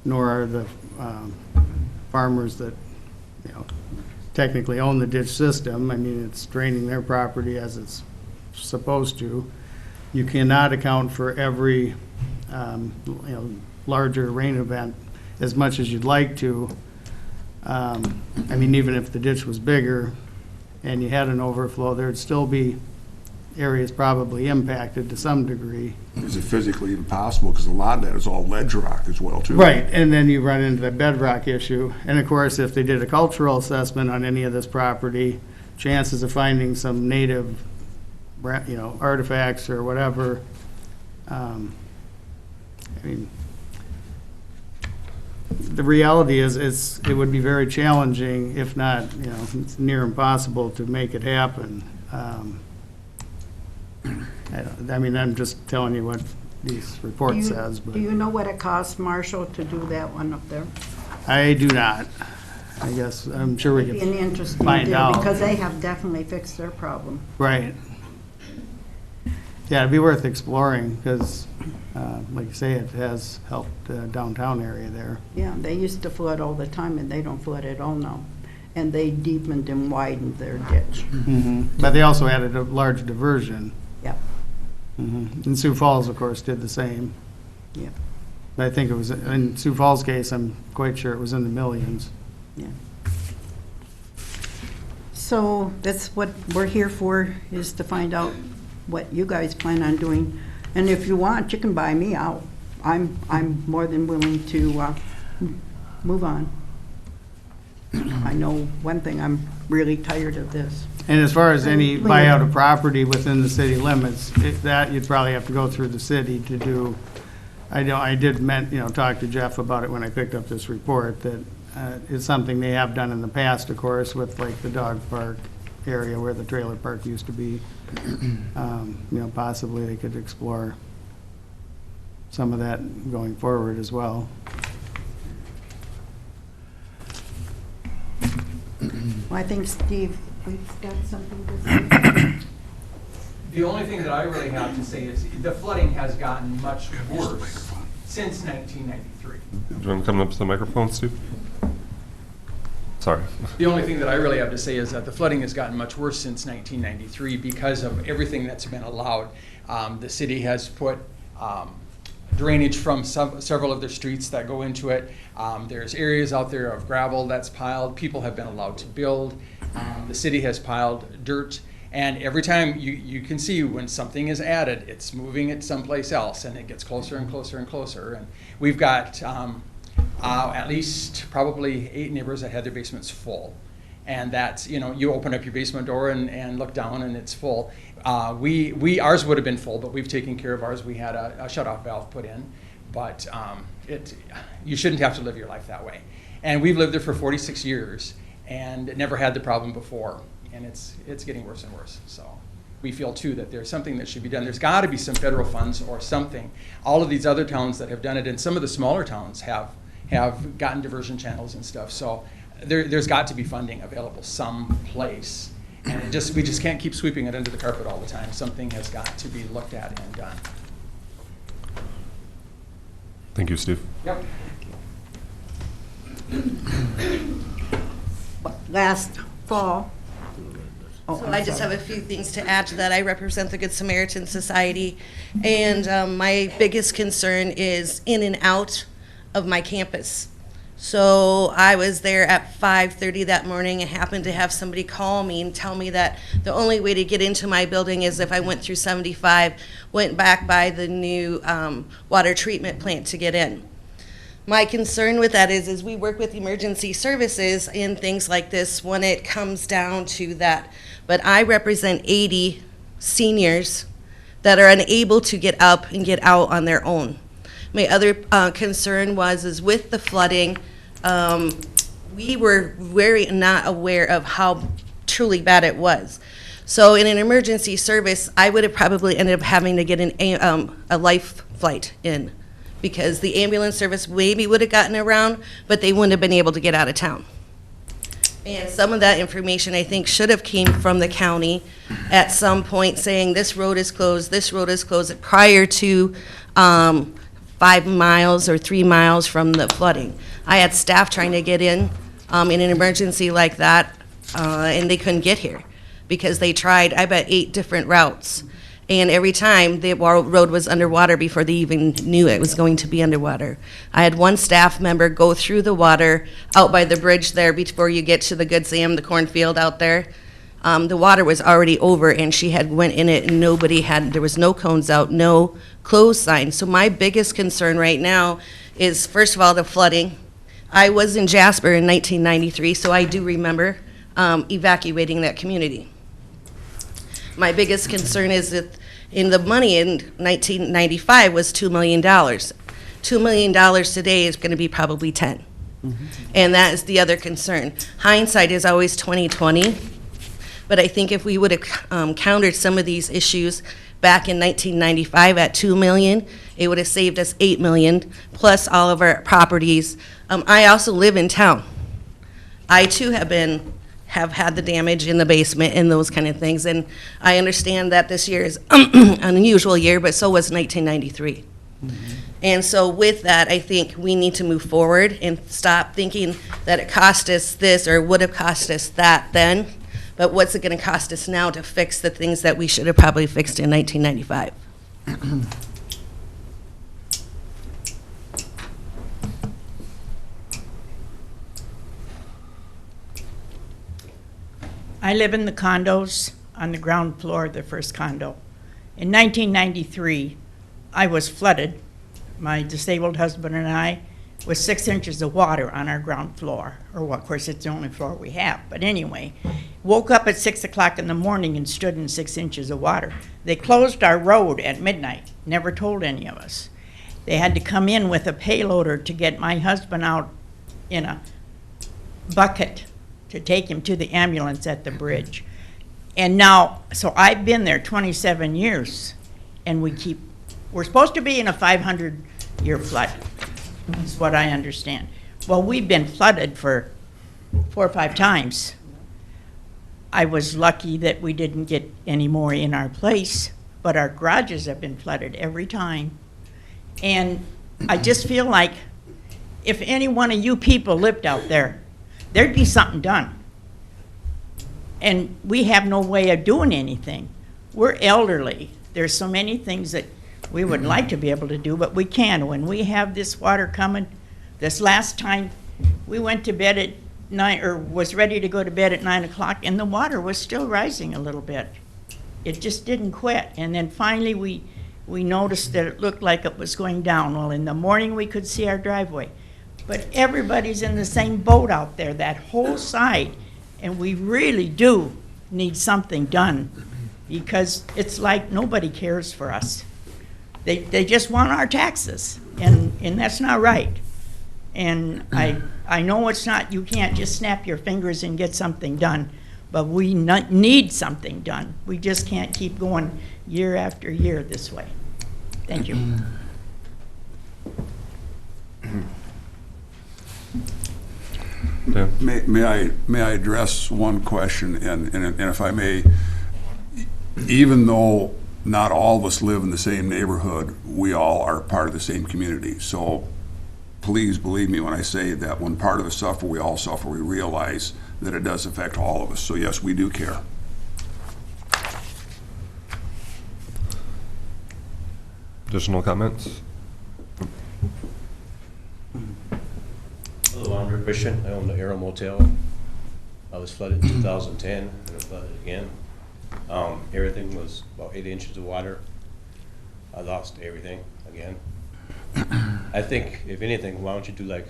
nor are the farmers that, technically own the ditch system. I mean, it's draining their property as it's supposed to. You cannot account for every, larger rain event as much as you'd like to. I mean, even if the ditch was bigger and you had an overflow, there'd still be areas probably impacted to some degree. Is it physically impossible? Because a lot of that is all ledge rock as well, too. Right, and then you run into the bedrock issue. And of course, if they did a cultural assessment on any of this property, chances of finding some native, artifacts or whatever, I mean, the reality is it would be very challenging, if not, it's near impossible to make it happen. I'm just telling you what this report says. But Do you know what it costs, Marshall, to do that one up there? I do not. I guess, I'm sure we It'd be an can interesting find deal, out. because they have definitely fixed their problem. Right. Yeah, it'd be worth exploring, because, like you say, it has helped downtown area there. Yeah, they used to flood all the time, and they don't flood at all now. And they deepened and widened their ditch. But they also added a large diversion. Yep, And Sioux Falls, of course, did the same. yep, But I think it was, in Sioux Falls' case, I'm quite sure it was in the millions. yeah. So that's what we're here for, is to find out what you guys plan on doing. And if you want, you can buy me out. I'm more than willing to move on. I know one thing, I'm really tired of this. And as far as any buyout of property within the city limits, that you'd probably have to go through the city to do. I did talk to Jeff about it when I picked up this report, that it's something they have done in the past, of course, with like the dog park area where the trailer park used to be. Possibly they could explore some of that going forward as well. Well, I think, Steve, we've got something to say. The only thing that I really have to say is the flooding has gotten much worse since 1993. Do you want to come up to the microphone, Steve? Sorry. The only thing that I really have to say is that the flooding has gotten much worse since 1993 because of everything that's been allowed. The city has put drainage from several of their streets that go into it. There's areas out there of gravel that's piled. People have been allowed to build. The city has piled dirt. And every time you can see when something is added, it's moving it someplace else, and it gets closer and closer and closer. And we've got at least probably 8 neighbors that had their basements full. And that's, you open up your basement door and look down and it's full. Ours would have been full, but we've taken care of ours. We had a shutoff valve put in, but you shouldn't have to live your life that way. And we've lived there for 46 years and never had the problem before. And it's getting worse and worse. So we feel too that there's something that should be done. There's got to be some federal funds or something. All of these other towns that have done it, and some of the smaller towns have gotten diversion channels and stuff. So there's got to be funding available someplace. And we just can't keep sweeping it under the carpet all the time. Something has got to be looked at and done. Thank you, Steve. Yep. Last fall. So I just have a few things to add to that. I represent the Good Samaritan Society, and my biggest concern is in and out of my campus. So I was there at 5:30 that morning and happened to have somebody call me and tell me that the only way to get into my building is if I went through 75, went back by the new water treatment plant to get in. My concern with that is we work with emergency services in things like this when it comes down to that. But I represent 80 seniors that are unable to get up and get out on their own. My other concern is with the flooding, we were very not aware of how truly bad it was. So in an emergency service, I would have probably ended up having to get a life flight in, because the ambulance service maybe would have gotten around, but they wouldn't have been able to get out of town. And some of that information, I think, should have came from the county at some point saying this road is closed, prior to 5 miles or 3 miles from the flooding. I had staff trying to get in an emergency like that, and they couldn't get here because they tried, I bet, 8 different routes. And every time the road was underwater before they even knew it was going to be underwater. I had one staff member go through the water out by the bridge there before you get to the Good Sam, the cornfield out there. The water was already over and she had went in it and there was no cones out, no closed sign. So my biggest concern right now is, first of all, the flooding. I was in Jasper in 1993, so I do remember evacuating that community. My biggest concern is that in the money in 1995 was $2 million. $2 million today is going to be probably 10. And that is the other concern. Hindsight is always 20/20, but I think if we would have countered some of these issues back in 1995 at $2 million, it would have saved us $8 million plus all of our properties. I also live in town. I too have had the damage in the basement and those kind of things, and I understand that this year is an unusual year, but so was 1993. And so with that, I think we need to move forward and stop thinking that it cost us this or would have cost us that then, but what's it going to cost us now to fix the things that we should have probably fixed in 1995? I live in the condos on the ground floor of the first condo. In 1993, I was flooded, my disabled husband and I, with 6 inches of water on our ground floor. Or, well, of course, it's the only floor we have. But anyway, woke up at 6 o'clock in the morning and stood in 6 inches of water. They closed our road at midnight, never told any of us. They had to come in with a payloader to get my husband out in a bucket to take him to the ambulance at the bridge. And now, so I've been there 27 years, and we're supposed to be in a 500-year flood, is what I understand. Well, we've been flooded for 4 or 5 times. I was lucky that we didn't get any more in our place, but our garages have been flooded every time. And I just feel like if any one of you people lived out there, there'd be something done. And we have no way of doing anything. We're elderly. There's so many things that we would like to be able to do, but we can't. When we have this water coming, this last time we went to bed at 9, or was ready to go to bed at 9 o'clock, and the water was still rising a little bit. It just didn't quit. And then finally we noticed that it looked like it was going down. Well, in the morning we could see our driveway. But everybody's in the same boat out there, that whole side, and we really do need something done, because it's like nobody cares for us. They just want our taxes, and that's not right. And I know it's not, you can't just snap your fingers and get something done, but we need something done. We just can't keep going year after year this way. Thank you. Dan? May I address one question, and if I may, even though not all of us live in the same neighborhood, we all are part of the same community. So please believe me when I say that when part of us suffer, we all suffer. We realize that it does affect all of us. So yes, we do care. Additional comments? Hello, I'm Rick Christian. I own the Arrow Motel. I was flooded in 2010 and I was flooded again. Everything was about 8 inches of water. I lost everything again. I think, if anything, why don't you do like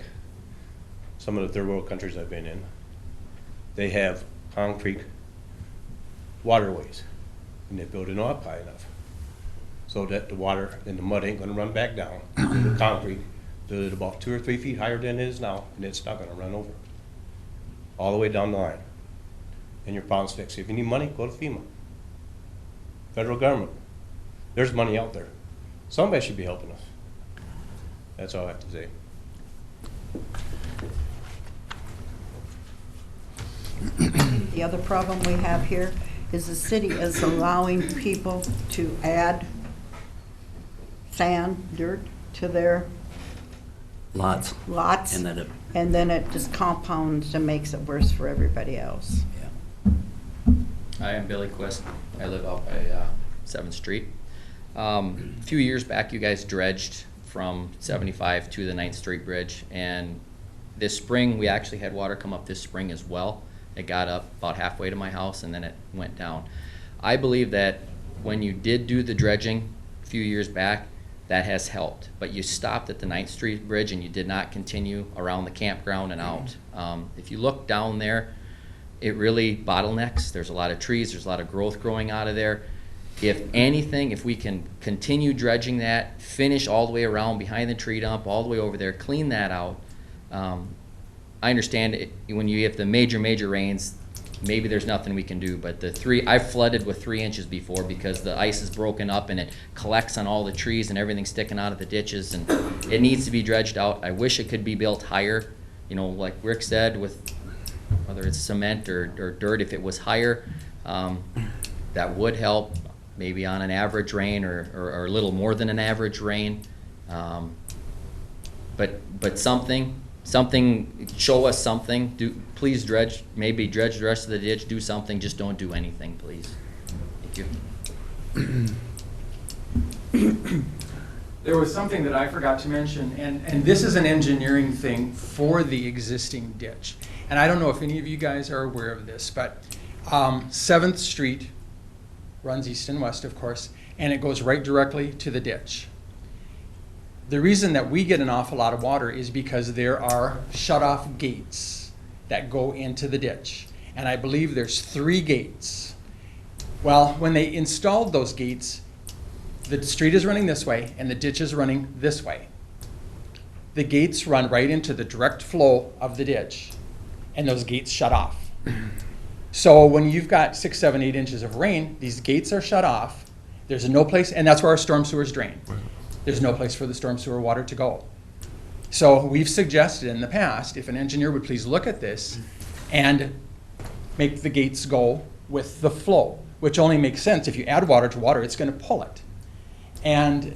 some of the third world countries I've been in? They have concrete waterways, and they build it up high enough so that the water and the mud ain't going to run back down. The concrete, build it about 2 or 3 feet higher than it is now, and it's not going to run over all the way down the line. And your problem's fixed. If you need money, go to FEMA. Federal government. There's money out there. Somebody should be helping us. That's all I have to say. The other problem we have here is the city is allowing people to add sand, dirt to their Lots. and then it just compounds and makes it worse for everybody else. I am Billy Quist. I live out by 7th Street. A few years back, you guys dredged from 75 to the 9th Street Bridge, and this spring, we actually had water come up this spring as well. It got up about halfway to my house, and then it went down. I believe that when you did do the dredging a few years back, that has helped, but you stopped at the 9th Street Bridge and you did not continue around the campground and out. If you look down there, it really bottlenecks. There's a lot of trees, there's a lot of growth growing out of there. If anything, if we can continue dredging that, finish all the way around behind the tree dump, all the way over there, clean that out. I understand it, when you get the major rains, maybe there's nothing we can do, but I've flooded with 3 inches before because the ice is broken up and it collects on all the trees and everything's sticking out of the ditches, and it needs to be dredged out. I wish it could be built higher, you know, like Rick said, with whether it's cement or dirt. If it was higher, that would help, maybe on an average rain or a little more than an average rain. But something, show us something. Please dredge the rest of the ditch, do something, just don't do anything, please. Thank you. There was something that I forgot to mention, and this is an engineering thing for the existing ditch. And I don't know if any of you guys are aware of this, but 7th Street runs east and west, of course, and it goes right directly to the ditch. The reason that we get an awful lot of water is because there are shut-off gates that go into the ditch. And I believe there's 3 gates. Well, when they installed those gates, the street is running this way and the ditch is running this way. The gates run right into the direct flow of the ditch, and those gates shut off. So when you've got 6, 7, 8 inches of rain, these gates are shut off. There's no place, and that's where our storm sewers drain. There's no place for the storm sewer water to go. So we've suggested in the past, if an engineer would please look at this and make the gates go with the flow, which only makes sense. If you add water to water, it's going to pull it. And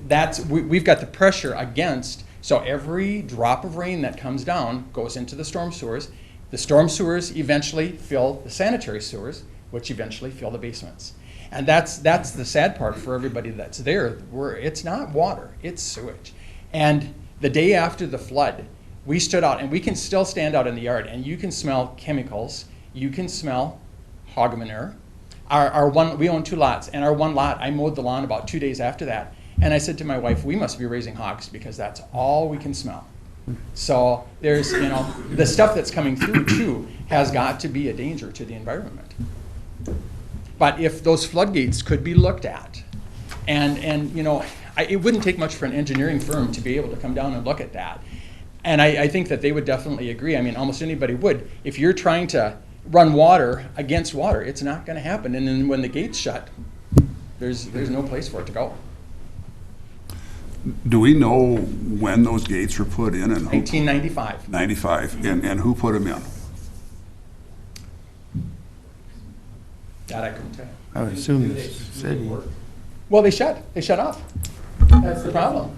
we've got the pressure against, so every drop of rain that comes down goes into the storm sewers. The storm sewers eventually fill the sanitary sewers, which eventually fill the basements. And that's the sad part for everybody that's there. It's not water, it's sewage. And the day after the flood, we stood out, and we can still stand out in the yard, and you can smell chemicals, you can smell hog manure. We own 2 lots, and our one lot, I mowed the lawn about 2 days after that. And I said to my wife, we must be raising hogs because that's all we can smell. So there's, the stuff that's coming through too has got to be a danger to the environment. But if those floodgates could be looked at, and it wouldn't take much for an engineering firm to be able to come down and look at that. And I think that they would definitely agree. I mean, almost anybody would. If you're trying to run water against water, it's not going to happen. And then when the gates shut, there's no place for it to go. Do we know when those gates were put in? And 1995. 95. And who put them in? That I couldn't tell you. I would assume the city. Well, they shut off. That's the problem.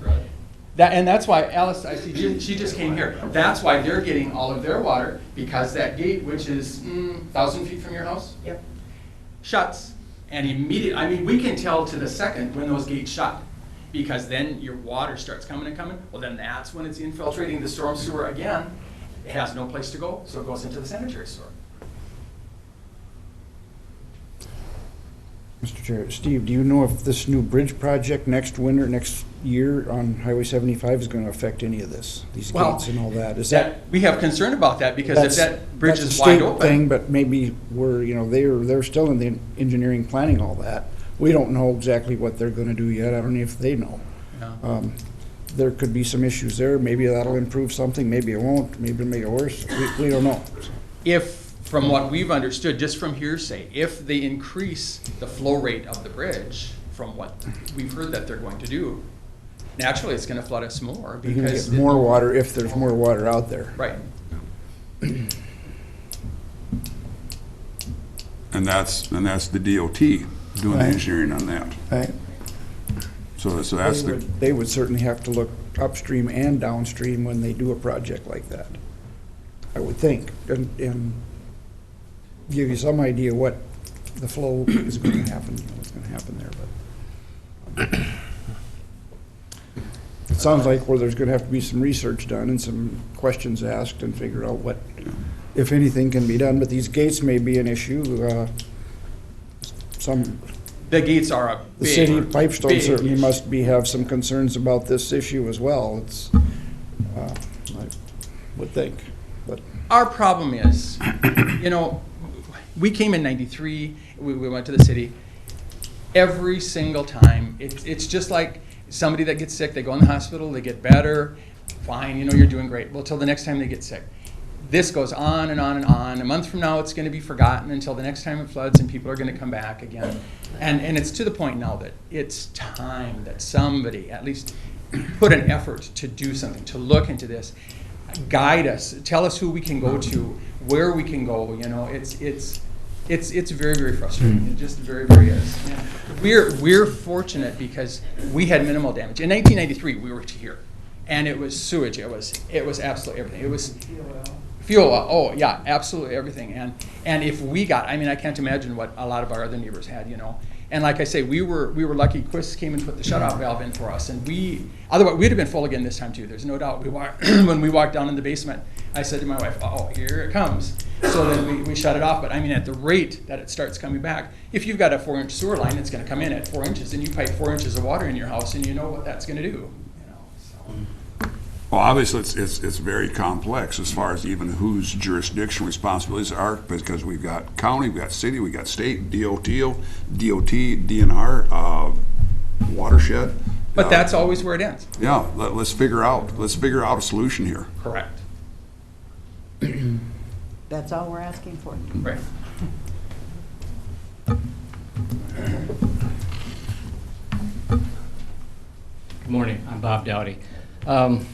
And that's why Alice, I see she just came here. That's why they're getting all of their water, because that gate, which is 1,000 feet from your house, shuts. And immediately, we can tell to the second when those gates shut, because then your water starts coming and coming. Well, then that's when it's infiltrating the storm sewer again. It has no place to go, so it goes into the sanitary sewer. Mr. Chair, Steve, do you know if this new bridge project next year on Highway 75 is going to affect any of this, these gates and all that? Is that we have concern about that, because if that bridge is wide that's a state open. thing, but maybe they're still in the engineering planning all that. We don't know exactly what they're going to do yet. I don't know if they know. No. There could be some issues there. Maybe that'll improve something. Maybe it won't. Maybe it'll make it worse. We don't know. From what we've understood, just from hearsay, if they increase the flow rate of the bridge from what we've heard that they're going to do, naturally it's going to flood us more, You're going to because get more water if there's more water out there. right. And that's the DOT doing the engineering on that. Right. So that's They would certainly have to look upstream and downstream when they do a project like that, I would think, and give you some idea what the flow is going to happen, what's going to happen there. But it sounds like there's going to have to be some research done and some questions asked and figure out what, if anything, can be done. But these gates may be an issue. The gates are a big, the city of Pipestone big certainly issue. must have some concerns about this issue as well. It's, I would think, but. Our problem is, we came in '93, we went to the city. Every single time, it's just like somebody that gets sick, they go in the hospital, they get better, fine, you're doing great. Well, till the next time they get sick. This goes on and on and on. A month from now, it's going to be forgotten until the next time it floods, and people are going to come back again. And it's to the point now that it's time that somebody at least put an effort to do something, to look into this. guide us, tell us who we can go to, where we can go, you know, it's very, very frustrating. It just very, very is. Yeah. We're fortunate because we had minimal damage. In 1993, we were here, and it was sewage. It was absolutely everything. It was fuel. Oh yeah, absolutely everything. And if we got, I mean, I can't imagine what a lot of our other neighbors had, you know. And like I say, we were lucky. Quist came and put the shutoff valve in for us, and otherwise we'd have been full again this time too. There's no doubt. When we walked down in the basement, I said to my wife, "Oh, here it comes." So then we shut it off. But I mean, at the rate that it starts coming back, if you've got a 4-inch sewer line, it's going to come in at 4 inches, and you pipe 4 inches of water in your house, and you know what that's going to do. You know, so. Well, obviously, it's very complex as far as even whose jurisdiction responsibilities are, because we've got county, we've got city, we've got state, DOT, DNR, watershed. But that's always where it ends. Yeah, let's figure out a solution here. Correct. That's all we're asking for. Right. Good morning, I'm Bob Dowdy. I'm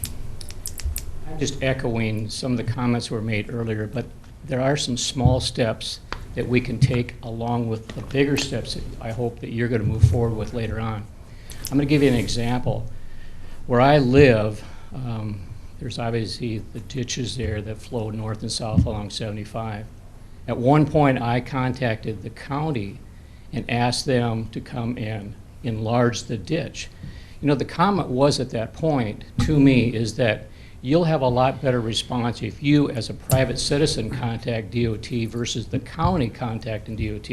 just echoing some of the comments were made earlier, but there are some small steps that we can take along with the bigger steps that I hope that you're going to move forward with later on. I'm going to give you an example. Where I live, there's obviously the ditches there that flow north and south along 75. At one point, I contacted the county and asked them to come in, enlarge the ditch. You know, the comment was at that point to me is that you'll have a lot better response if you, as a private citizen, contact DOT versus the county contacting DOT.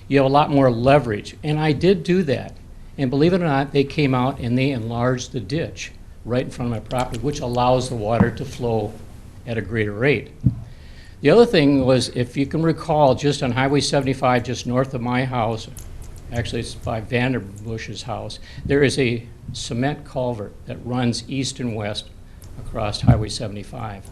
You have a lot more leverage, and I did do that. And believe it or not, they came out and they enlarged the ditch right in front of my property, which allows the water to flow at a greater rate. The other thing was, if you can recall, just on Highway 75, just north of my house, actually it's by Vanderbush's house, there is a cement culvert that runs east and west across Highway 75.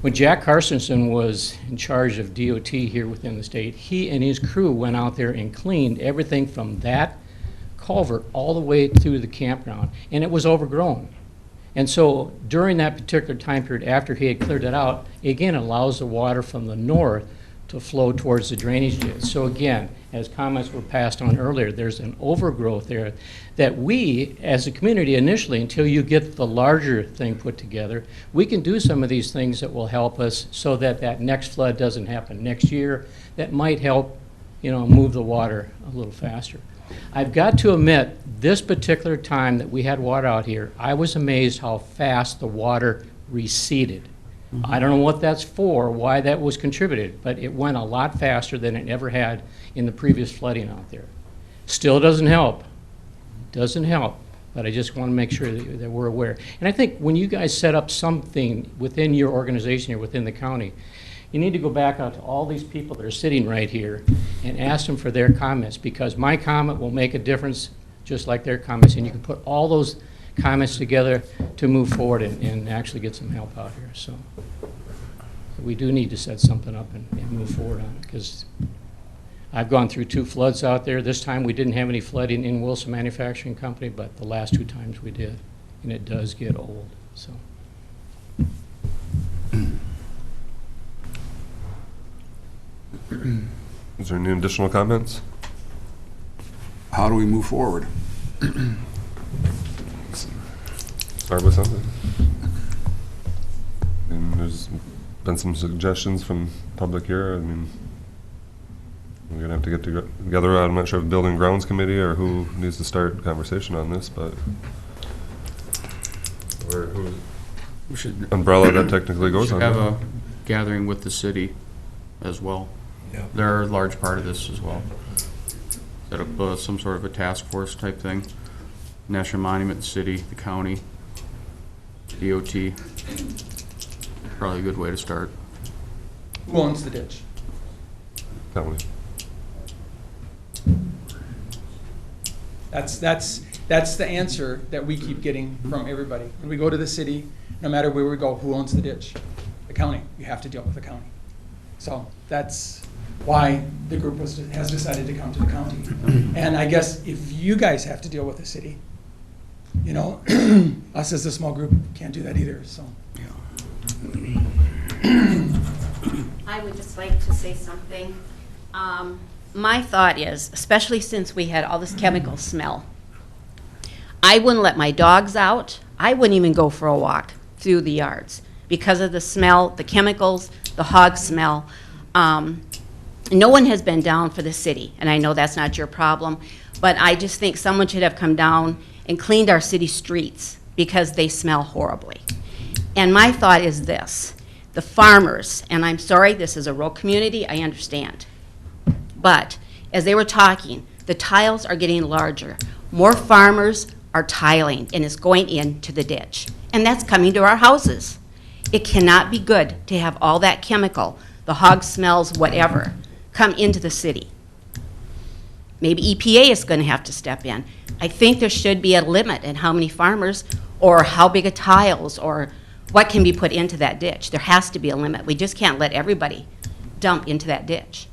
When Jack Carsonson was in charge of DOT here within the state, he and his crew went out there and cleaned everything from that culvert all the way through the campground, and it was overgrown. And so during that particular time period, after he had cleared it out, again, it allows the water from the north to flow towards the drainage ditch. So again, as comments were passed on earlier, there's an overgrowth there that we, as a community initially, until you get the larger thing put together, we can do some of these things that will help us so that that next flood doesn't happen next year. That might help, you know, move the water a little faster. I've got to admit, this particular time that we had water out here, I was amazed how fast the water receded. I don't know what that's for, why that was contributed, but it went a lot faster than it ever had in the previous flooding out there. Still doesn't help. Doesn't help, but I just want to make sure that we're aware. And I think when you guys set up something within your organization or within the county, you need to go back out to all these people that are sitting right here and ask them for their comments, because my comment will make a difference just like their comments, and you can put all those comments together to move forward and actually get some help out here. So we do need to set something up and move forward on it, because I've gone through 2 floods out there. This time we didn't have any flooding in Wilson Manufacturing Company, but the last 2 times we did, and it does get old. So. Is there any additional comments? How do we move forward? Start with something. And there's been some suggestions from public here. I mean, we're gonna have to get together. I'm not sure if the Building Grounds Committee or who needs to start conversation on this, but We should umbrella that technically goes on. have a gathering with the city as well. Yeah. They're a large part of this as well. Set up some sort of a task force type thing. National Monument, the city, the county, DOT. Probably a good way to start. Who owns the ditch? County. That's the answer that we keep getting from everybody. When we go to the city, no matter where we go, who owns the ditch? The county. We have to deal with the county. So that's why the group has decided to come to the county. And I guess if you guys have to deal with the city, you know, us as a small group can't do that either. So. Yeah. I would just like to say something. My thought is, especially since we had all this chemical smell, I wouldn't let my dogs out. I wouldn't even go for a walk through the yards because of the smell, the chemicals, the hog smell. No one has been down for the city, and I know that's not your problem, but I just think someone should have come down and cleaned our city streets because they smell horribly. And my thought is this, the farmers, and I'm sorry, this is a rural community, I understand. But as they were talking, the tiles are getting larger. More farmers are tiling and it's going into the ditch. And that's coming to our houses. It cannot be good to have all that chemical, the hog smells, whatever, come into the city. Maybe EPA is going to have to step in. I think there should be a limit in how many farmers or how big a tiles or what can be put into that ditch. There has to be a limit. We just can't let everybody dump into that ditch.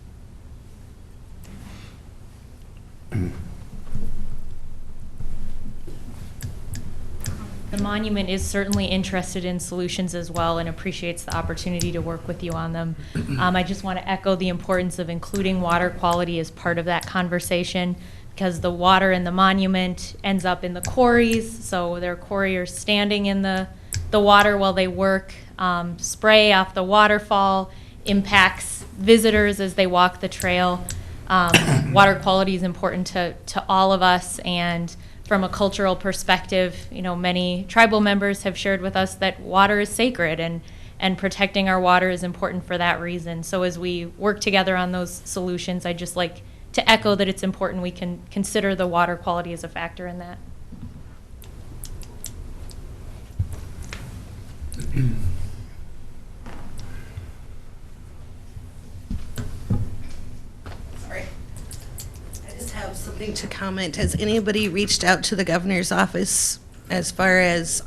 The monument is certainly interested in solutions as well and appreciates the opportunity to work with you on them. I just want to echo the importance of including water quality as part of that conversation because the water in the monument ends up in the quarries, so their quarriers standing in the water while they work. Spray off the waterfall impacts visitors as they walk the trail. Water quality is important to all of us, and from a cultural perspective, you know, many tribal members have shared with us that water is sacred and protecting our water is important for that reason. So as we work together on those solutions, I'd just like to echo that it's important we can consider the water quality as a factor in that. Sorry. I just have something to comment. Has anybody reached out to the governor's office as far as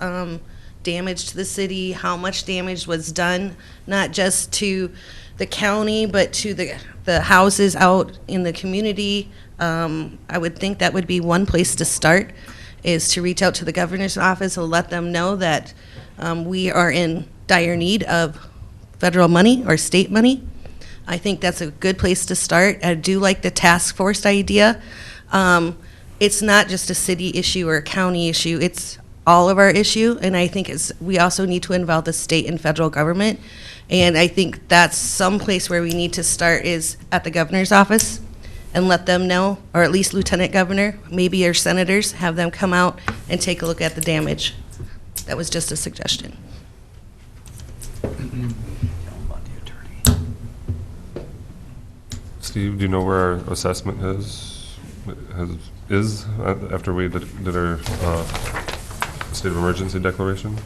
damage to the city, how much damage was done, not just to the county, but to the houses out in the community? I would think that would be one place to start, is to reach out to the governor's office and let them know that we are in dire need of federal money or state money. I think that's a good place to start. I do like the task force idea. It's not just a city issue or a county issue, it's all of our issue, and I think we also need to involve the state and federal government, and I think that's some place where we need to start is at the governor's office and let them know, or at least Lieutenant Governor, maybe your senators, have them come out and take a look at the damage. That was just a suggestion. Steve, do you know where our assessment is after we did our state of emergency declaration?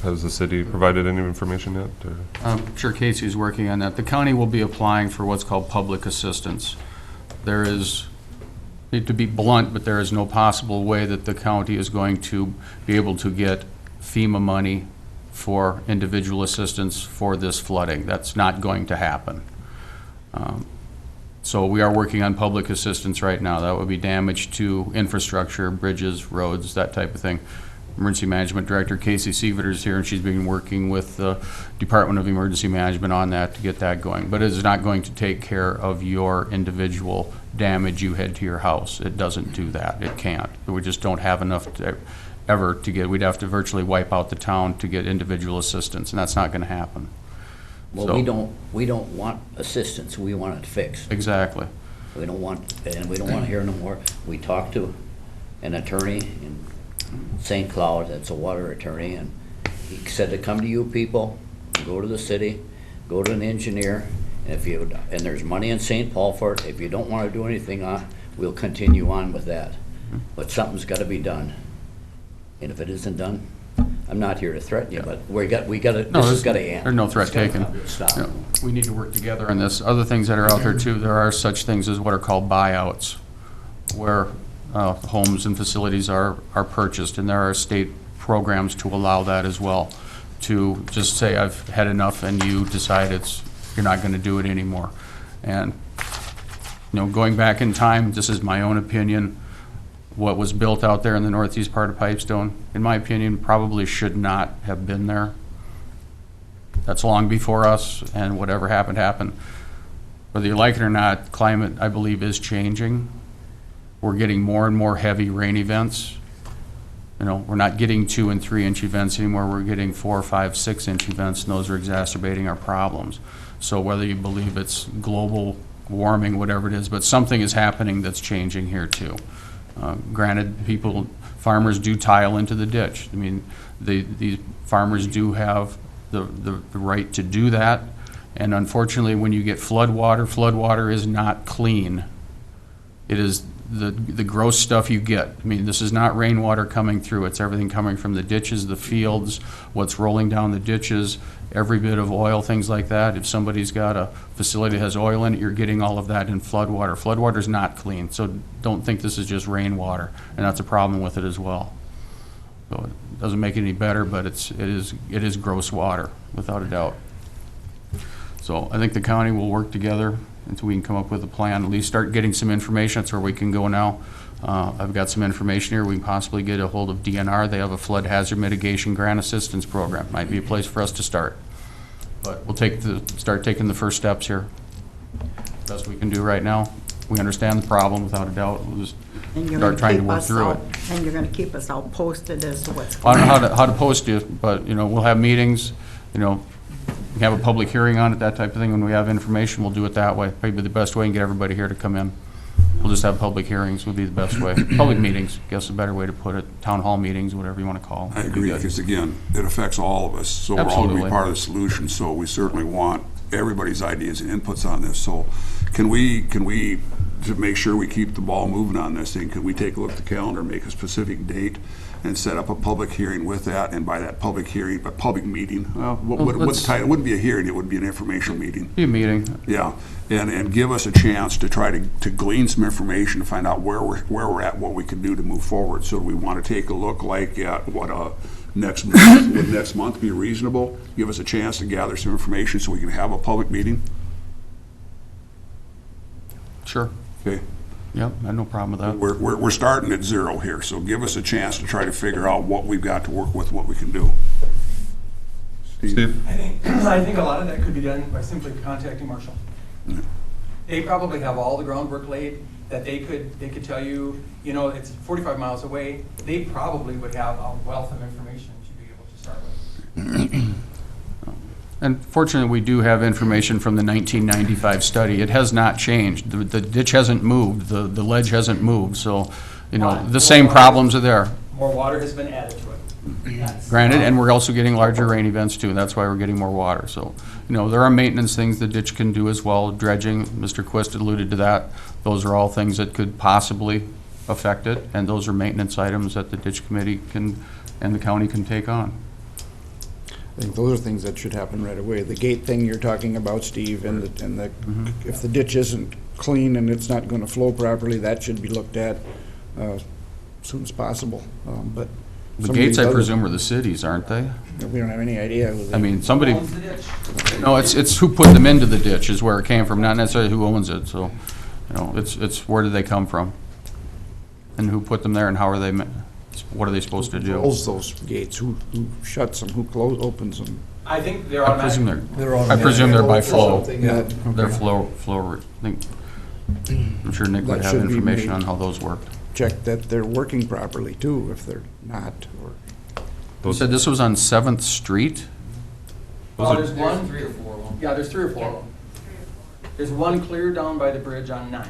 Has the city provided any information yet? Or? I'm sure Casey's working on that. The county will be applying for what's called public assistance. There is, to be blunt, but there is no possible way that the county is going to be able to get FEMA money for individual assistance for this flooding. That's not going to happen. So we are working on public assistance right now. That would be damage to infrastructure, bridges, roads, that type of thing. Emergency Management Director Casey Sieveter is here, and she's been working with the Department of Emergency Management on that to get that going. But it is not going to take care of your individual damage you had to your house. It doesn't do that. It can't. We just don't have enough ever to get. We'd have to virtually wipe out the town to get individual assistance, and that's not going to happen. Well, So- we don't want assistance, we want it fixed. Exactly. We don't want to hear no more. We talked to an attorney in St. Cloud, that's a water attorney, and he said to come to you people, go to the city, go to an engineer, and there's money in St. Paul for it. If you don't want to do anything on, we'll continue on with that. But something's got to be done. And if it isn't done, I'm not here to threaten you, but this has got to end. There's no threat taken. Stop. No, we need to work together on this. Other things that are out there too, there are such things as what are called buyouts, where homes and facilities are purchased, and there are state programs to allow that as well. To just say, I've had enough, and you decide you're not going to do it anymore. And going back in time, this is my own opinion, what was built out there in the northeast part of Pipestone, in my opinion, probably should not have been there. That's long before us, and whatever happened, happened. Whether you like it or not, climate, I believe, is changing. We're getting more and more heavy rain events. You know, we're not getting 2 and 3 inch events anymore. We're getting 4, 5, 6 inch events, and those are exacerbating our problems. So whether you believe it's global warming, whatever it is, but something is happening that's changing here too. Granted, farmers do tile into the ditch. I mean, these farmers do have the right to do that. And unfortunately, when you get floodwater is not clean. It is the gross stuff you get. I mean, this is not rainwater coming through. It's everything coming from the ditches, the fields, what's rolling down the ditches, every bit of oil, things like that. If somebody's got a facility that has oil in it, you're getting all of that in floodwater. Floodwater is not clean, so don't think this is just rainwater, and that's a problem with it as well. So it doesn't make it any better, but it is gross water, without a doubt. So I think the county will work together until we can come up with a plan, at least start getting some information. That's where we can go now. I've got some information here. We can possibly get a hold of DNR. They have a flood hazard mitigation grant assistance program. Might be a place for us to start. But we'll start taking the first steps here. Best we can do right now. We understand the problem, without a doubt. We'll just start trying to work through it. And you're going to keep us all posted as to what's I going don't on. know how to post you, but, you know, we'll have meetings, you know, we have a public hearing on it, that type of thing. When we have information, we'll do it that way. Probably the best way and get everybody here to come in. We'll just have public hearings would be the best way. Public meetings, I guess is a better way to put it. Town hall meetings, whatever you want to call them. I agree, because again, it affects all of us, so we're all going to Absolutely. be part of the solution, so we certainly want everybody's ideas and inputs on this. So can we, to make sure we keep the ball moving on this thing, could we take a look at the calendar, make a specific date, and set up a public hearing with that, and by that public hearing, a public meeting, what's the title? It wouldn't be a hearing, it would be an informational meeting. Be a meeting. Yeah, and give us a chance to try to glean some information to find out where we're at, what we can do to move forward. So we want to take a look like at what next month, would next month be reasonable? Give us a chance to gather some information so we can have a public meeting? Sure. Okay. Yep, I have no problem with that. We're starting at zero here, so give us a chance to try to figure out what we've got to work with, what we can do. Steve? I think a lot of that could be done by simply contacting Marshall. They probably have all the groundwork laid that they could tell you, you know, it's 45 miles away. They probably would have a wealth of information to be able to start with. And fortunately, we do have information from the 1995 study. It has not changed. The ditch hasn't moved, the ledge hasn't moved, so, you know, the same problems are there. More water has been added to it. Granted, and we're also getting larger rain events too, and that's why we're getting more water. So, you know, there are maintenance things the ditch can do as well, dredging, Mr. Quist alluded to that. Those are all things that could possibly affect it, and those are maintenance items that the ditch committee can, and the county can take on. I think those are things that should happen right away. The gate thing you're talking about, Steve, and if the ditch isn't clean and it's not going to flow properly, that should be looked at as soon as possible. But The gates, I presume, are the cities, aren't they? We don't have any idea who they. I mean, somebody, no, it's who put them into the ditch is where it came from, not necessarily who owns it. So, you know, it's where did they come from? And who put them there and how are they, what are they supposed to do? Who closes those gates? Who shuts them? Who opens them? I think they're I presume automatic. I presume they're by flow. Yeah. They're flow, I think, I'm sure Nick would That have should be information made. on how those work. Check that they're working properly too, if they're not, or. You said this was on 7th Street? There's one. 3 or 4 of them. Yeah, there's 3 or 4 of them. There's one clear down by the bridge on 9th.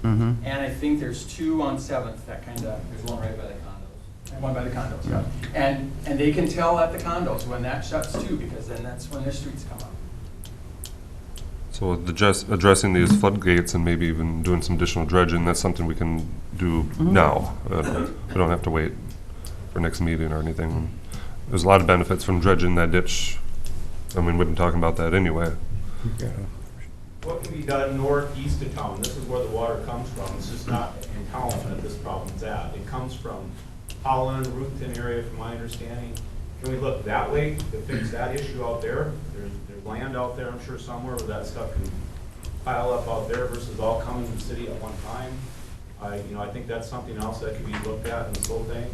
Mm-hmm. And I think there's 2 on 7th that kind of. There's one right by the condos. And one by the condos, Yeah. And they can tell at the condos when that shuts too, because then that's when their streets come up. So addressing these floodgates and maybe even doing some additional dredging, that's something we can do now. We don't have to wait for next meeting or anything. There's a lot of benefits from dredging that ditch. I mean, we've been talking about that anyway. What can be done northeast of town? This is where the water comes from. It's just not in town that this problem's at. It comes from Holland, Ruthven area, from my understanding. Can we look that way to fix that issue out there? There's land out there, I'm sure, somewhere where that stuff can pile up out there versus all coming to the city at one time. I think that's something else that could be looked at in this whole thing.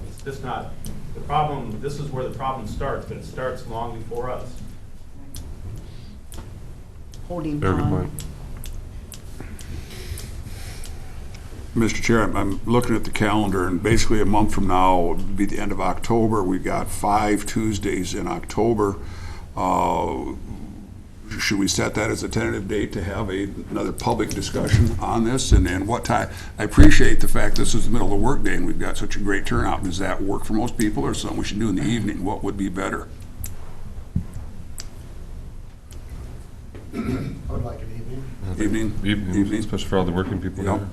It's just not the problem. This is where the problem starts, but it starts long before us. holding Very good on. point. Mr. Chair, I'm looking at the calendar, and basically a month from now would be the end of October. We've got 5 Tuesdays in October. Should we set that as a tentative date to have another public discussion on this? And what time? I appreciate the fact this is the middle of the workday and we've got such a great turnout. Does that work for most people, or something we should do in the evening? What would be better? I would like an Evening? Evening, especially for all the working people Yep. here.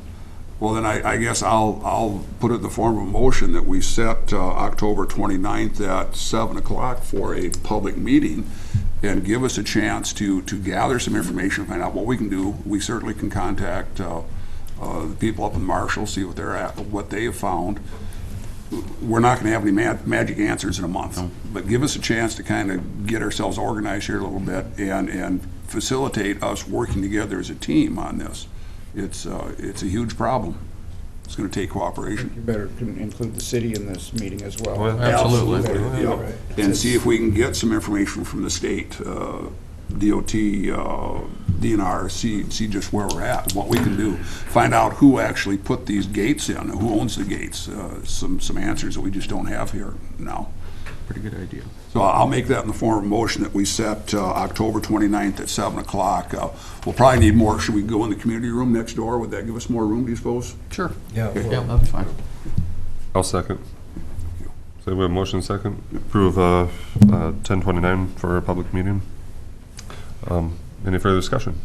Well, then I guess I'll put it in the form of a motion that we set October 29th at 7 o'clock for a public meeting, and give us a chance to gather some information, find out what we can do. We certainly can contact the people up in Marshall, see what they're at, what they have found. We're not going to have any magic answers in a month, but give us a chance to kind of get ourselves organized here a little bit and facilitate us working together as a team on this. It's a huge problem. It's going to take cooperation. You better include the city in this meeting as well. Well, absolutely. Yep. And see if we can get some information from the state, DOT, DNR, see just where we're at, what we can do. Find out who actually put these gates in, who owns the gates, some answers that we just don't have here now. Pretty good idea. So I'll make that in the form of a motion that we set October 29th at 7 o'clock. We'll probably need more. Should we go in the community room next door? Would that give us more room, do you suppose? Sure. Yeah. Okay. Yeah, that'd be fine. I'll second. So we have motion second. Approve 1029 for a public meeting. Any further discussion?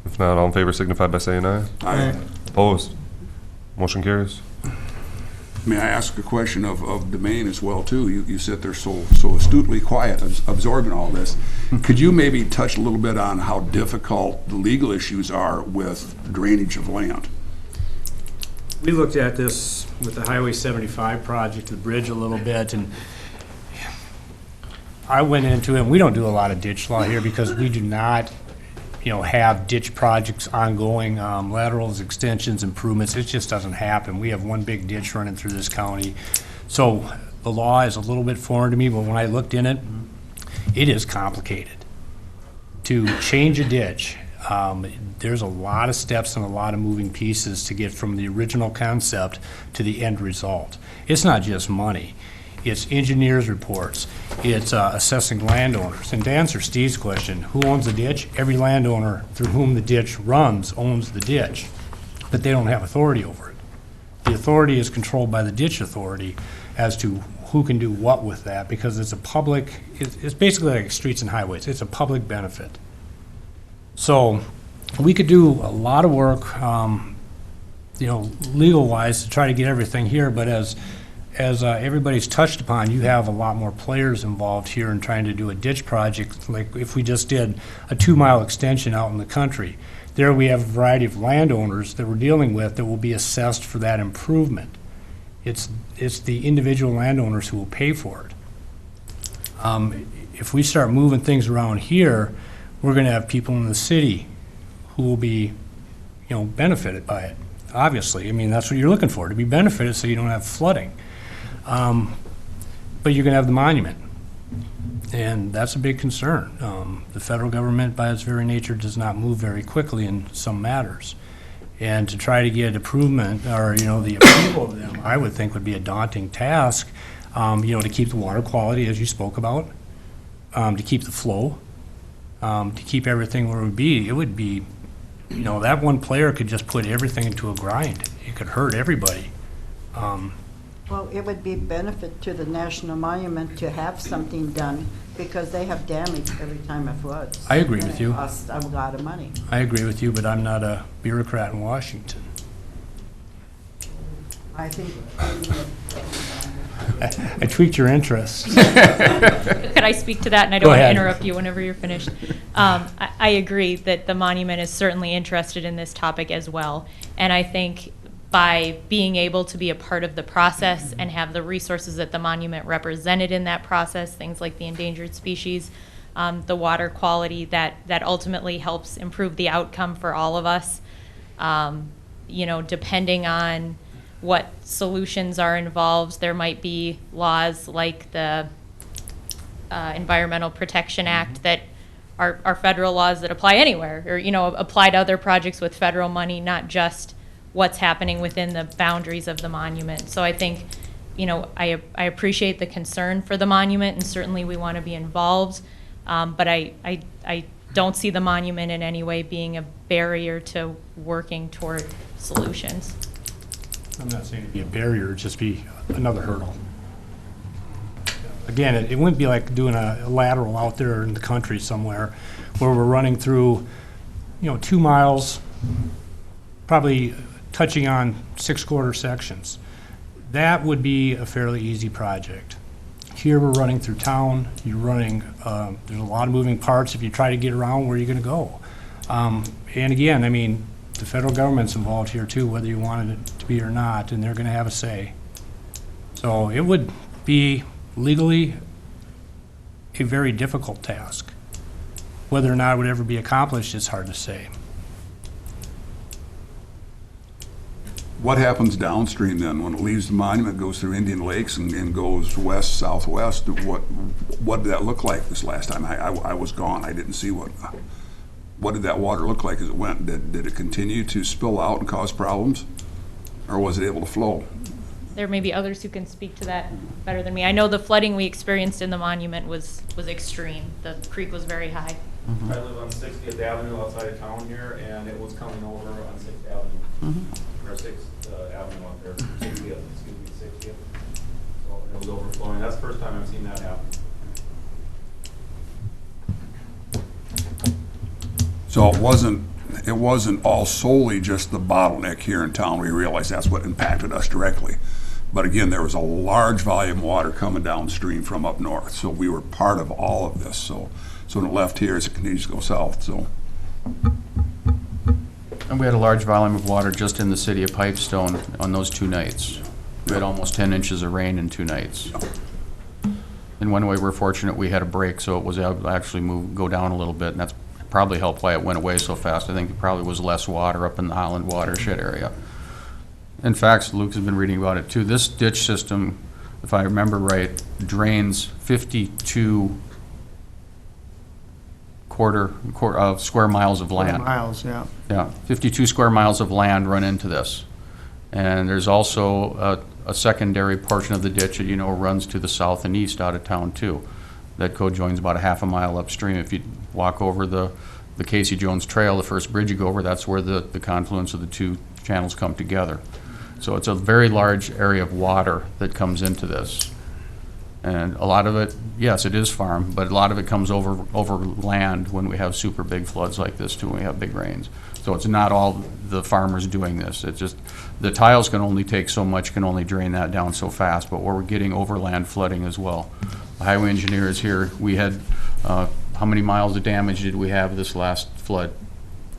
If not, all in favor signify by saying aye. Aye. Opposed? Motion carries. May I ask a question of Domain as well, too? You sit there so astutely quiet, absorbing all this. Could you maybe touch a little bit on how difficult the legal issues are with drainage of land? We looked at this with the Highway 75 project, the bridge a little bit, and I went into it, and we don't do a lot of ditch law here because we do not, have ditch projects ongoing, laterals, extensions, improvements. It just doesn't happen. We have one big ditch running through this county. So the law is a little bit foreign to me, but when I looked in it, it is complicated. To change a ditch, there's a lot of steps and a lot of moving pieces to get from the original concept to the end result. It's not just money. It's engineers' reports. It's assessing landowners. And to answer Steve's question, who owns the ditch? Every landowner through whom the ditch runs owns the ditch, but they don't have authority over it. The authority is controlled by the ditch authority as to who can do what with that, because it's a public, it's basically like streets and highways. It's a public benefit. So we could do a lot of work, legal-wise to try to get everything here, but as everybody's touched upon, you have a lot more players involved here in trying to do a ditch project. Like if we just did a 2-mile extension out in the country, there we have a variety of landowners that we're dealing with that will be assessed for that improvement. It's the individual landowners who will pay for it. If we start moving things around here, we're going to have people in the city who will be, benefited by it. Obviously, I mean, that's what you're looking for, to be benefited so you don't have flooding. But you're going to have the monument, and that's a big concern. The federal government, by its very nature, does not move very quickly in some matters. And to try to get improvement, or, the approval of them, I would think would be a daunting task, to keep the water quality, as you spoke about, to keep the flow, to keep everything where it would be, that one player could just put everything into a grind. It could hurt everybody. Well, it would be a benefit to the National Monument to have something done because they have damage every time it floods. I agree with you. It costs a lot of money. I agree with you, but I'm not a bureaucrat in Washington. I think. I tweaked your interest. Could I speak to that? And I don't Go want to ahead. interrupt you whenever you're finished. I agree that the monument is certainly interested in this topic as well. And I think by being able to be a part of the process and have the resources at the monument represented in that process, things like the endangered species, the water quality, that ultimately helps improve the outcome for all of us. Depending on what solutions are involved, there might be laws like the Environmental Protection Act that our federal laws that apply anywhere, or, you know, apply to other projects with federal money, not just what's happening within the boundaries of the monument. So I think, you know, I appreciate the concern for the monument, and certainly we want to be involved, but I don't see the monument in any way being a barrier to working toward solutions. I'm not saying it'd be a barrier, it'd just be another hurdle. Again, it wouldn't be like doing a lateral out there in the country somewhere where we're running through, you know, 2 miles, probably touching on 6/4 sections. That would be a fairly easy project. Here we're running through town, you're running, there's a lot of moving parts. If you try to get around, where are you gonna go? And again, I mean, the federal government's involved here too, whether you wanted it to be or not, and they're gonna have a say. So it would be legally a very difficult task. Whether or not it would ever be accomplished, it's hard to say. What happens downstream then when it leaves the monument, goes through Indian Lakes and goes west, southwest? What did that look like this last time? I was gone. I didn't see what did that water look like as it went? Did it continue to spill out and cause problems, or was it able to flow? There may be others who can speak to that better than me. I know the flooding we experienced in the monument was extreme. The creek was very high. I live on 60th Avenue outside of town here, and it was coming over on 6th Avenue. Or 6th Avenue up there, 60th, excuse me, 60th. So it was overflowing. That's the first time I've seen that happen. So it wasn't all solely just the bottleneck here in town. We realized that's what impacted us directly. But again, there was a large volume of water coming downstream from up north. So we were part of all of this. So when it left here, it continues to go south. So. And we had a large volume of water just in the city of Pipestone on those 2 nights. We had almost 10 inches of rain in 2 nights. In one way, we're fortunate we had a break, so it was able to actually go down a little bit, and that's probably helped why it went away so fast. I think it probably was less water up in the Holland watershed area. In fact, Luke has been reading about it too. This ditch system, if I remember right, drains 52 square miles of land. Miles, yeah. Yeah, 52 square miles of land run into this. And there's also a secondary portion of the ditch that, you know, runs to the south and east out of town too. That co-joins about a half a mile upstream. If you walk over the Casey Jones Trail, the first bridge you go over, that's where the confluence of the 2 channels come together. So it's a very large area of water that comes into this. And a lot of it, yes, it is farm, but a lot of it comes over land when we have super big floods like this too, when we have big rains. So it's not all the farmers doing this. It's just the tiles can only take so much, can only drain that down so fast, but we're getting overland flooding as well. The highway engineer is here. We had, how many miles of damage did we have this last flood?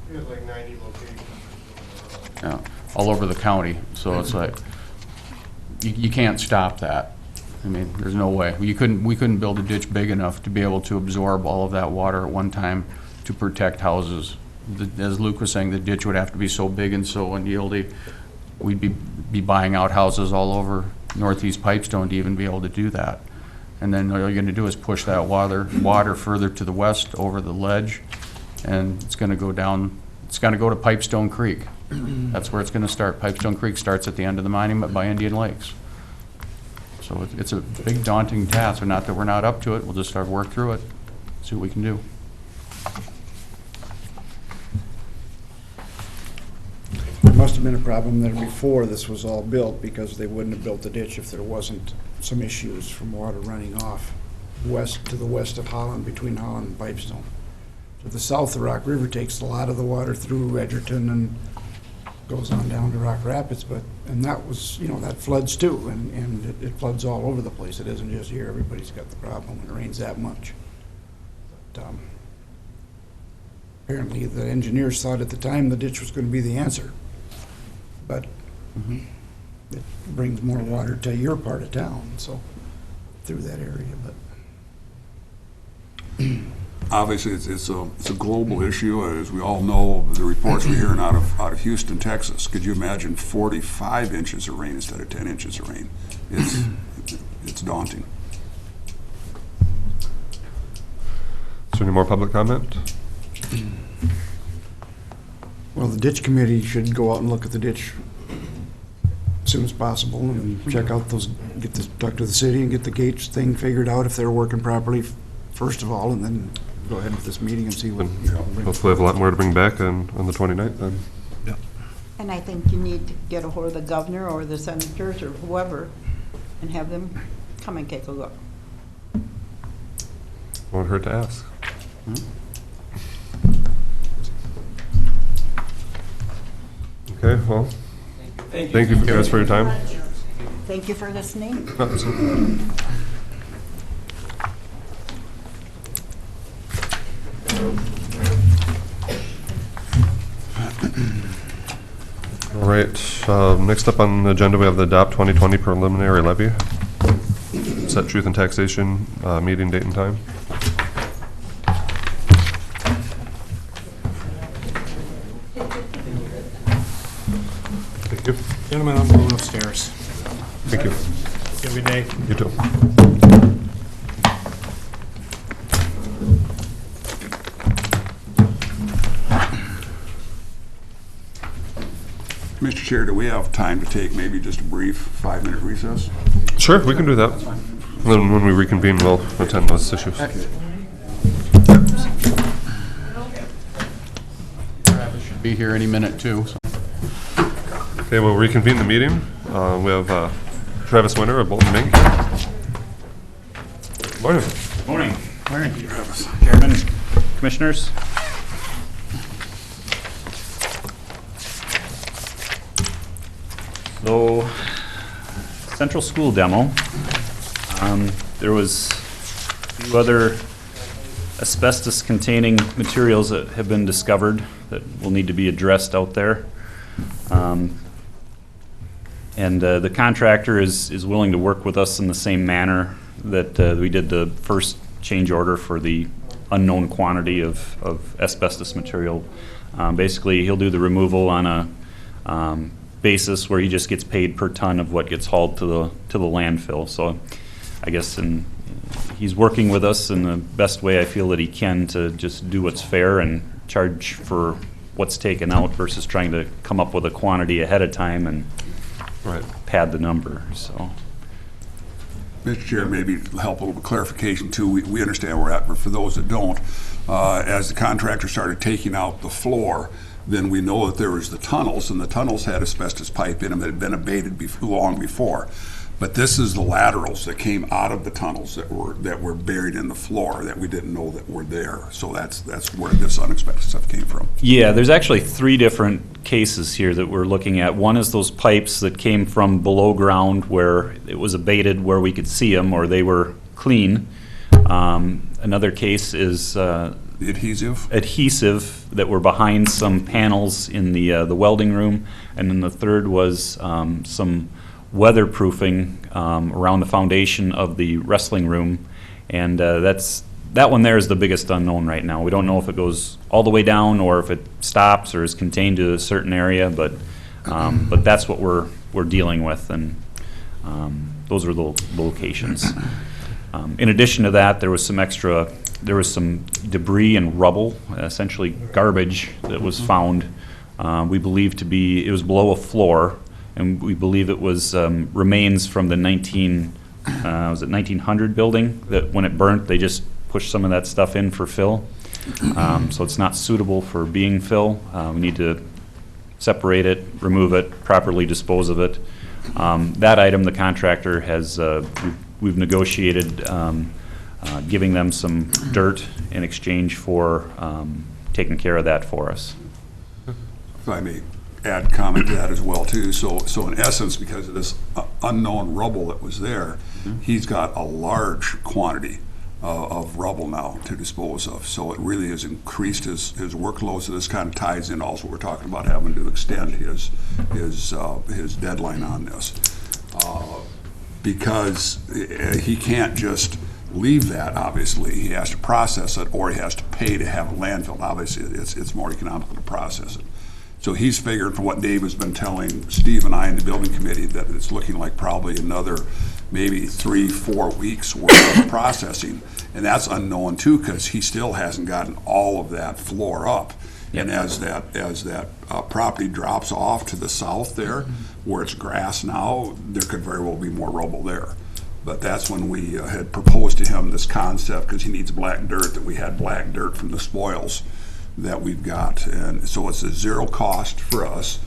It was like 90 locations. Yeah, all over the county. So it's like, you can't stop that. I mean, there's no way. We couldn't build a ditch big enough to be able to absorb all of that water at one time to protect houses. As Luke was saying, the ditch would have to be so big and so unyielding, we'd be buying out houses all over northeast Pipestone to even be able to do that. And then all you're going to do is push that water further to the west over the ledge, and it's going to go down. It's going to go to Pipestone Creek. That's where it's going to start. Pipestone Creek starts at the end of the monument by Indian Lakes. So it's a big, daunting task. And not that we're not up to it. We'll just start work through it, see what we can do. There must have been a problem there before this was all built, because they wouldn't have built the ditch if there wasn't some issues from water running off to the west of Holland, between Holland and Pipestone. To the south, the Rock River takes a lot of the water through Edgerton and goes on down to Rock Rapids, and that was, you know, that floods too, and it floods all over the place. It isn't just here. Everybody's got the problem when it rains that much. But, apparently the engineers thought at the time the ditch was going to be the answer, but it brings more water to your part of town, so through that area. But obviously, it's a global issue, as we all know. The reports we're hearing out of Houston, Texas. Could you imagine 45 inches of rain instead of 10 inches of rain? It's daunting. there any more public comment? Well, the ditch committee should go out and look at the ditch as soon as possible and check out those, talk to the city and get the gates thing figured out if they're working properly first of all, and then go ahead with this meeting and see what. Hopefully have a lot more to bring back on the 29th then. And I think you need to get a hold of the governor or the senators or whoever and have them come and take a look. Won't hurt to ask. Okay, well, thank you guys for your time. Thank you for listening. Absolutely. All right, next up on the agenda, we have the Adopt 2020 preliminary levy. Set truth and taxation meeting date and time. Thank you. Gentlemen, I'm going upstairs. Thank you. Have a good day. You too. Mr. Chair, do we have time to take maybe just a brief 5-minute recess? Sure, we can do that. And then when we reconvene, we'll attend those issues. Should be here any minute too. Okay, we'll reconvene the meeting. We have Travis Winter of Bolton Mink here. Morning. Morning. Morning. Chairman, Commissioners. So, Central School demo. There was a few other asbestos-containing materials that have been discovered that will need to be addressed out there. And the contractor is willing to work with us in the same manner that we did the first change order for the unknown quantity of asbestos material. Basically, he'll do the removal on a basis where he just gets paid per ton of what gets hauled to the landfill. So I guess he's working with us in the best way I feel that he can to just do what's fair and charge for what's taken out versus trying to come up with a quantity ahead of time and pad the number. So, Mr. Chair, maybe help a little clarification too. We understand where we're at, but for those that don't, as the contractor started taking out the floor, then we know that there was the tunnels, and the tunnels had asbestos pipe in them that had been abated long before. But this is the laterals that came out of the tunnels that were buried in the floor that we didn't know that were there. So that's where this unexpected stuff came from. yeah, there's actually 3 different cases here that we're looking at. One is those pipes that came from below ground where it was abated where we could see them or they were clean. Another case is adhesive that were behind some panels in the welding room, and then the third was some weatherproofing around the foundation of the wrestling room, and that one there is the biggest unknown right now. We don't know if it goes all the way down or if it stops or is contained to a certain area, but that's what we're dealing with, and those are the locations. In addition to that, there was some debris and rubble, essentially garbage, that was found. We believe it was below a floor, and we believe it was remains from the 1900 building that when it burnt, they just pushed some of that stuff in for fill. So it's not suitable for being fill. We need to separate it, remove it, properly dispose of it. That item, the contractor has, we've negotiated giving them some dirt in exchange for taking care of that for us. If I may add comment to that as well too. So in essence, because of this unknown rubble that was there, he's got a large quantity of rubble now to dispose of. So it really has increased his workload. So this kind of ties in also we're talking about having to extend his deadline on this. Because he can't just leave that, obviously. He has to process it, or he has to pay to have a landfill. Obviously, it's more economical to process it. So he's figured, from what Dave has been telling Steve and I in the building committee, that it's looking like probably another maybe 3-4 weeks worth of processing. And that's unknown too, because he still hasn't gotten all of that floor up. And as that property drops off to the south there, where it's grass now, there could very well be more rubble there. But that's when we had proposed to him this concept, because he needs black dirt, that we had black dirt from the spoils that we've got. And so it's a zero cost for us,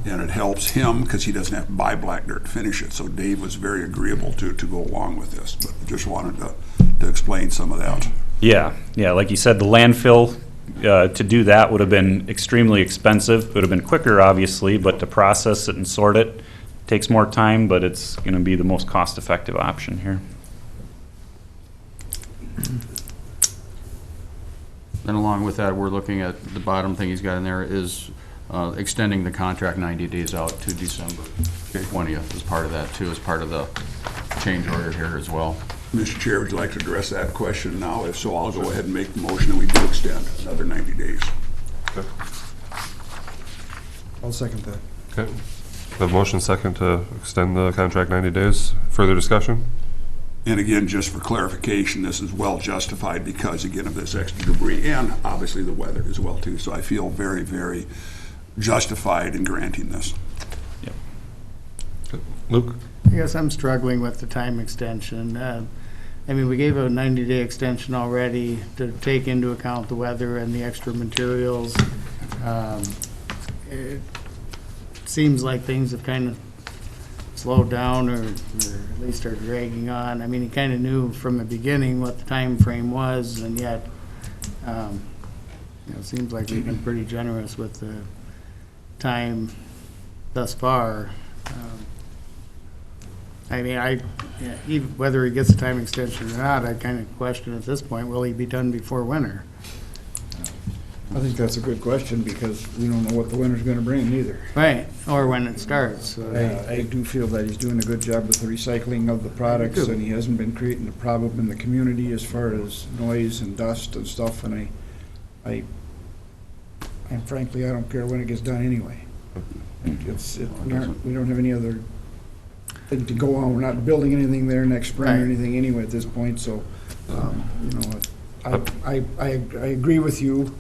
and it helps him because he doesn't have to buy black dirt to finish it. So Dave was very agreeable to go along with this, but just wanted to explain some of that. Yeah, like you said, the landfill, to do that would have been extremely expensive. It would have been quicker, obviously, but to process it and sort it takes more time, but it's going to be the most cost-effective option here. And along with that, we're looking at the bottom thing he's got in there is extending the contract 90 days out to December 20th as part of that too, as part of the change order here as well. Mr. Chair, would you like to address that question now? If so, I'll go ahead and make the motion and we do extend another 90 days. Okay. I'll second that. Okay. We have a motion second to extend the contract 90 days. Further discussion? And again, just for clarification, this is well justified because, again, of this extra debris and obviously the weather as well too. So I feel very, very justified in granting this. Yep. Okay. Luke? I guess I'm struggling with the time extension. I mean, we gave a 90-day extension already to take into account the weather and the extra materials. It seems like things have kind of slowed down or at least are dragging on. I mean, he kind of knew from the beginning what the time frame was, and yet it seems like we've been pretty generous with the time thus far. I mean, even whether he gets a time extension or not, I kind of question at this point, will he be done before winter? I think that's a good question because we don't know what the winter's gonna bring either. Right, or when it starts. So I do feel that he's doing a good job with the recycling of the products, and he hasn't been creating a problem in the community as far as noise and dust and stuff, and frankly, I don't care when it gets done anyway. We don't have any other thing to go on. We're not building anything there next spring or anything anyway at this point, so, I agree with you.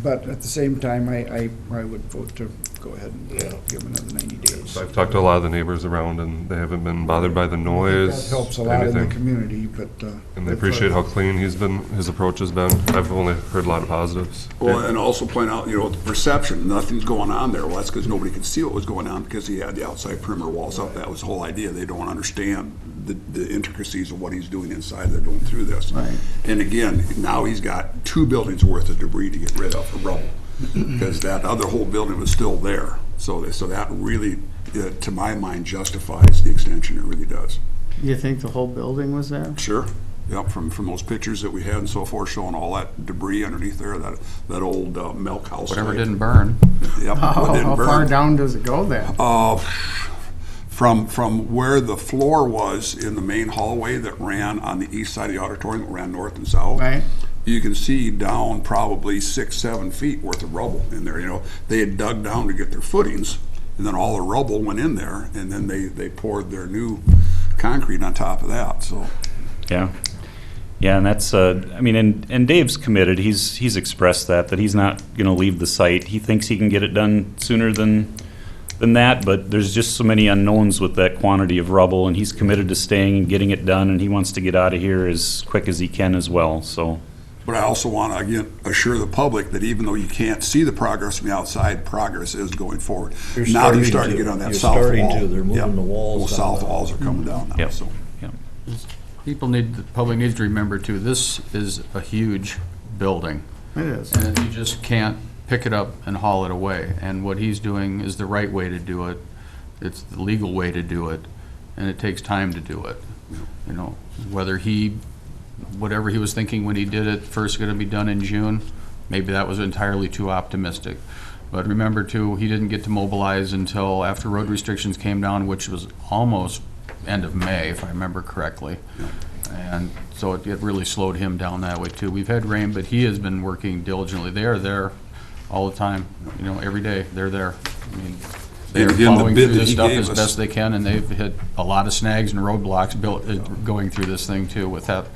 But at the same time, I would vote to go ahead and give him another 90 days. So I've talked to a lot of the neighbors around, and they haven't been bothered by the noise. That helps a lot in the anything. community, but. And they appreciate how clean his approach has been. I've only heard a lot of positives. Well, and also point out, the perception, nothing's going on there. Well, that's because nobody could see what was going on because he had the outside perimeter walls up. That was the whole idea. They don't understand the intricacies of what he's doing inside. They're going through this. Right. And again, now he's got 2 buildings worth of debris to get rid of, for rubble, because that other whole building was still there. So that really, to my mind, justifies the extension. It really does. You think the whole building was there? Sure. Yep, from those pictures that we had and so forth, showing all that debris underneath there, that old milk house. Whatever type. didn't burn. Yep. How far down does it go then? From where the floor was in the main hallway that ran on the east side of the auditorium, that ran north and south. Right. You can see down probably 6-7 feet worth of rubble in there. They had dug down to get their footings, and then all the rubble went in there, and then they poured their new concrete on top of that. So. Yeah, and that's, and Dave's committed. He's expressed that he's not going to leave the site. He thinks he can get it done sooner than that, but there's just so many unknowns with that quantity of rubble, and he's committed to staying and getting it done, and he wants to get out of here as quick as he can as well, so. But I also want to, again, assure the public that even though you can't see the progress from the outside, progress is going forward. Now they're starting to get on that south wall. They're moving the walls Those south walls are coming down now. Yep. So. Yep. The public needs to remember too, this is a huge building. It is. And you just can't pick it up and haul it away. And what he's doing is the right way to do it. It's the legal way to do it, and it takes time to do it. Whatever he was thinking when he did it, first going to be done in June, maybe that was entirely too optimistic. But remember too, he didn't get to mobilize until after road restrictions came down, which was almost end of May, if I remember correctly. And so it really slowed him down that way too. We've had rain, but he has been working diligently. They are there all the time, every day. They're there. I mean, They're again, the plowing bid through that this he stuff gave as us- best they can, and they've hit a lot of snags and roadblocks going through this thing too, with that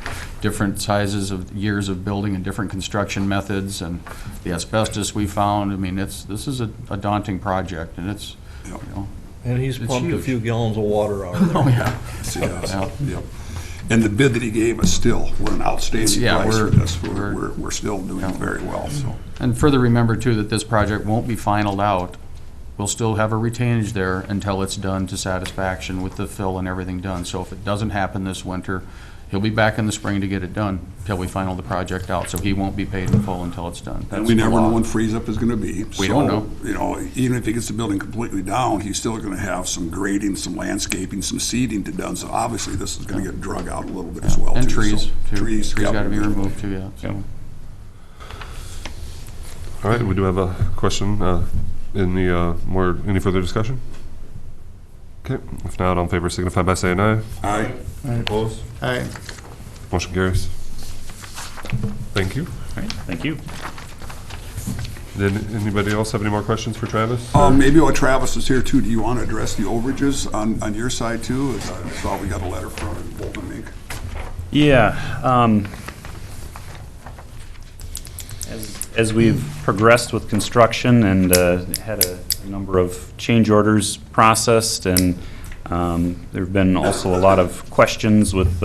different sizes of years of building and different construction methods, and the asbestos we found. I mean, this is a daunting project, and it's, you know. And he's It's pumped a huge. few gallons of water out of there. Oh, yeah. Yes, he has. Yep. And the bid that he gave us still, we're an outstanding Yeah, price for we're- this. We're still doing very well, so. And further remember too, that this project won't be finalized out. We'll still have a retainage there until it's done to satisfaction with the fill and everything done. So if it doesn't happen this winter, he'll be back in the spring to get it done, till we final the project out. So he won't be paid in full until it's done. And That's we the never law. know when freeze up is gonna be. We don't know. So, you know, even if he gets the building completely down, he's still gonna have some grading, some landscaping, some seeding to done. So obviously, this is gonna get drug out a little bit as well, And too. trees, So, too. Trees. Trees yep. gotta be removed too, yeah, so. All right, we do have a question in the any further discussion? Okay, if not, all in favor signify by saying aye. Aye. Opposed? Aye. Motion carries. Thank you. All right, thank you. Did anybody else have any more questions for Travis? Maybe while Travis is here too, do you want to address the overages on your side too? As I saw we got a letter from Bolton Mink. Yeah. As we've progressed with construction and had a number of change orders processed, and there have been also a lot of questions with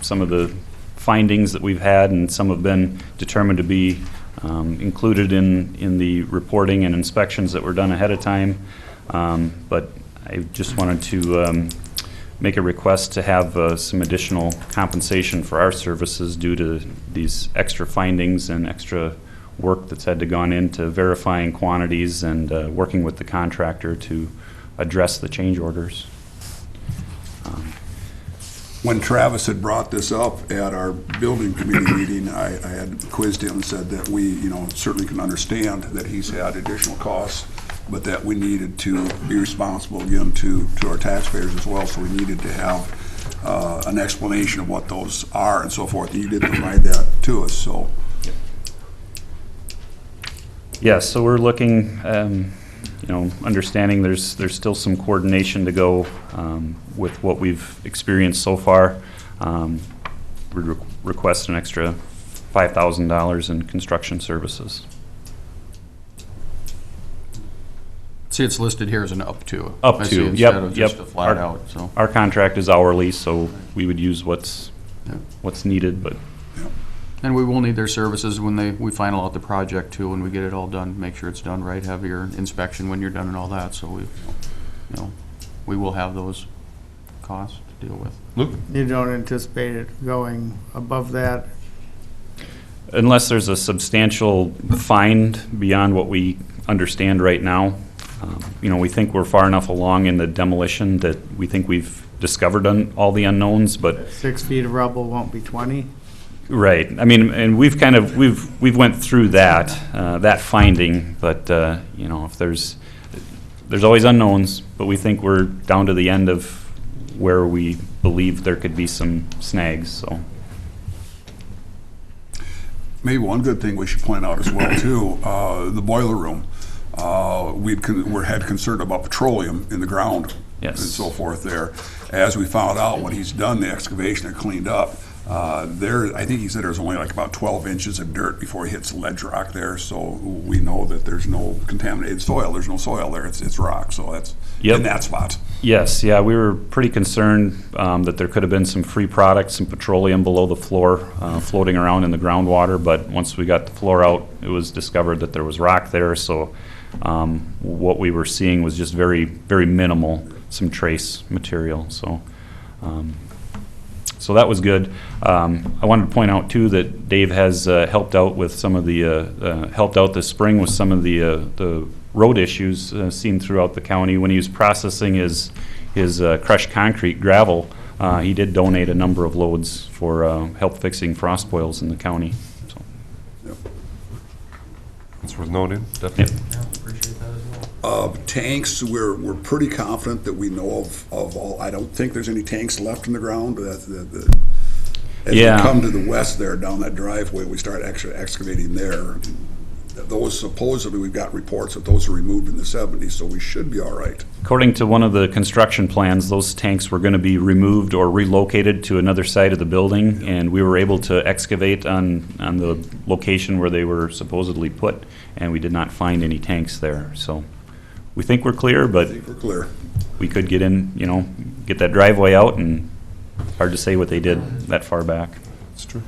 some of the findings that we've had, and some have been determined to be included in the reporting and inspections that were done ahead of time. But I just wanted to make a request to have some additional compensation for our services due to these extra findings and extra work that's had to gone into verifying quantities and working with the contractor to address the change orders. When Travis had brought this up at our building committee meeting, I had quizzed him and said that we, you know, certainly can understand that he's had additional costs, but that we needed to be responsible again to our taxpayers as well. So we needed to have an explanation of what those are and so forth. And you did provide that to us, so. Yes, so we're looking, you know, understanding there's still some coordination to go with what we've experienced so far. We request an extra $5,000 in construction services. See, it's listed here as an up to. Up I see, to, instead yep, of yep. just a flat out, so. Our contract is hourly, so we would use what's needed, but. And we will need their services when we final out the project too, when we get it all done, make sure it's done right, have your inspection when you're done and all that, so we will have those costs to deal with. Luke? You don't anticipate it going above that? Unless there's a substantial find beyond what we understand right now. You know, we think we're far enough along in the demolition that we think we've discovered all the unknowns, but. 6 feet of rubble won't be 20? Right. I mean, and we've went through that finding, but, you know, if there's always unknowns, but we think we're down to the end of where we believe there could be some snags, so. Maybe one good thing we should point out as well too, the boiler room. We had concern about petroleum in the ground. Yes. And so forth there. As we found out when he's done the excavation and cleaned up, I think he said there's only like about 12 inches of dirt before he hits ledge rock there, so we know that there's no contaminated soil. There's no soil there. It's rock, so that's in that spot. Yes, yeah, we were pretty concerned that there could have been some free products, some petroleum below the floor floating around in the groundwater, but once we got the floor out, it was discovered that there was rock there, so what we were seeing was just very, very minimal, some trace material, so. So that was good. I wanted to point out too that Dave has helped out with some of the helped out this spring with some of the road issues seen throughout the county. When he was processing his crushed concrete gravel, he did donate a number of loads for help fixing frost boils in the county. So. Yep. That's worth noting, definitely. Tanks, we're pretty confident that we know of all. I don't think there's any tanks left in the ground. As we come to the west there, down that driveway, we start excavating there. those supposedly, we've got reports that those were removed in the 70s, so we should be all right. According to one of the construction plans, those tanks were going to be removed or relocated to another side of the building, and we were able to excavate on the location where they were supposedly put, and we did not find any tanks there. So we think we're clear, but I think we're clear. we could get in, get that driveway out, and hard to say what they did that far back. That's true.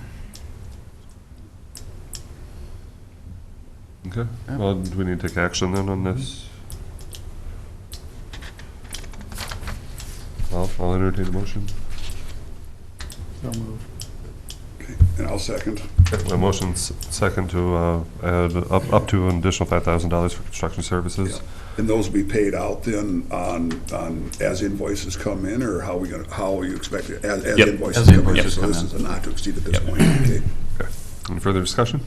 Okay, well, do we need to take action then on this? I'll entertain a motion. Okay, and I'll second. A motion's second to add up to an additional $5,000 for construction services. And those will be paid out then on as invoices come in, or how you expect it, as Yep. invoices As come in? invoices So come this in. is a not to exceed at this point, okay? Okay. Any further discussion?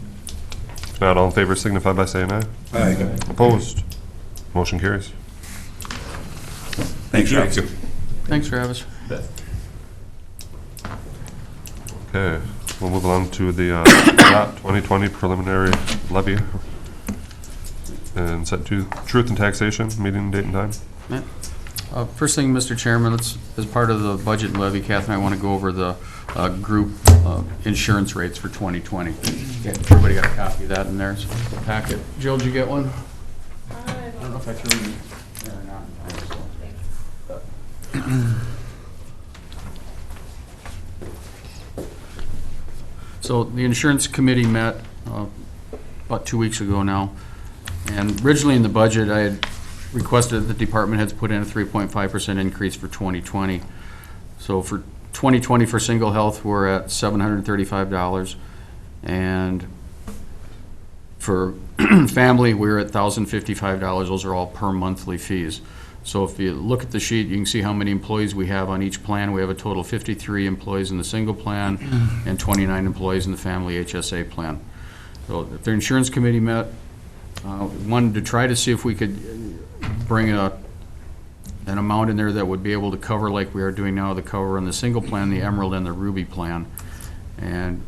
If not, all in favor signify by saying aye. Aye. Opposed? Motion carries. Thanks, Jeff. Thank you. Thanks, Travis. Okay, we'll move on to the 2020 preliminary levy and set to truth and taxation, meeting date and time. First thing, Mr. Chairman, as part of the budget and levy, Kath and I want to go over the group insurance rates for 2020. Everybody got a copy of that in their packet. Jill, did you get one? I don't know if I threw it in there or not. So the insurance committee met about 2 weeks ago now, and originally in the budget, I had requested that the department heads put in a 3.5% increase for 2020. So for 2020 for single health, we're at $735, and for family, we're at $1,055. Those are all per monthly fees. So if you look at the sheet, you can see how many employees we have on each plan. We have a total of 53 employees in the single plan and 29 employees in the family HSA plan. So if the insurance committee met, wanted to try to see if we could bring an amount in there that would be able to cover, like we are doing now, the cover on the single plan, the Emerald and the Ruby plan. And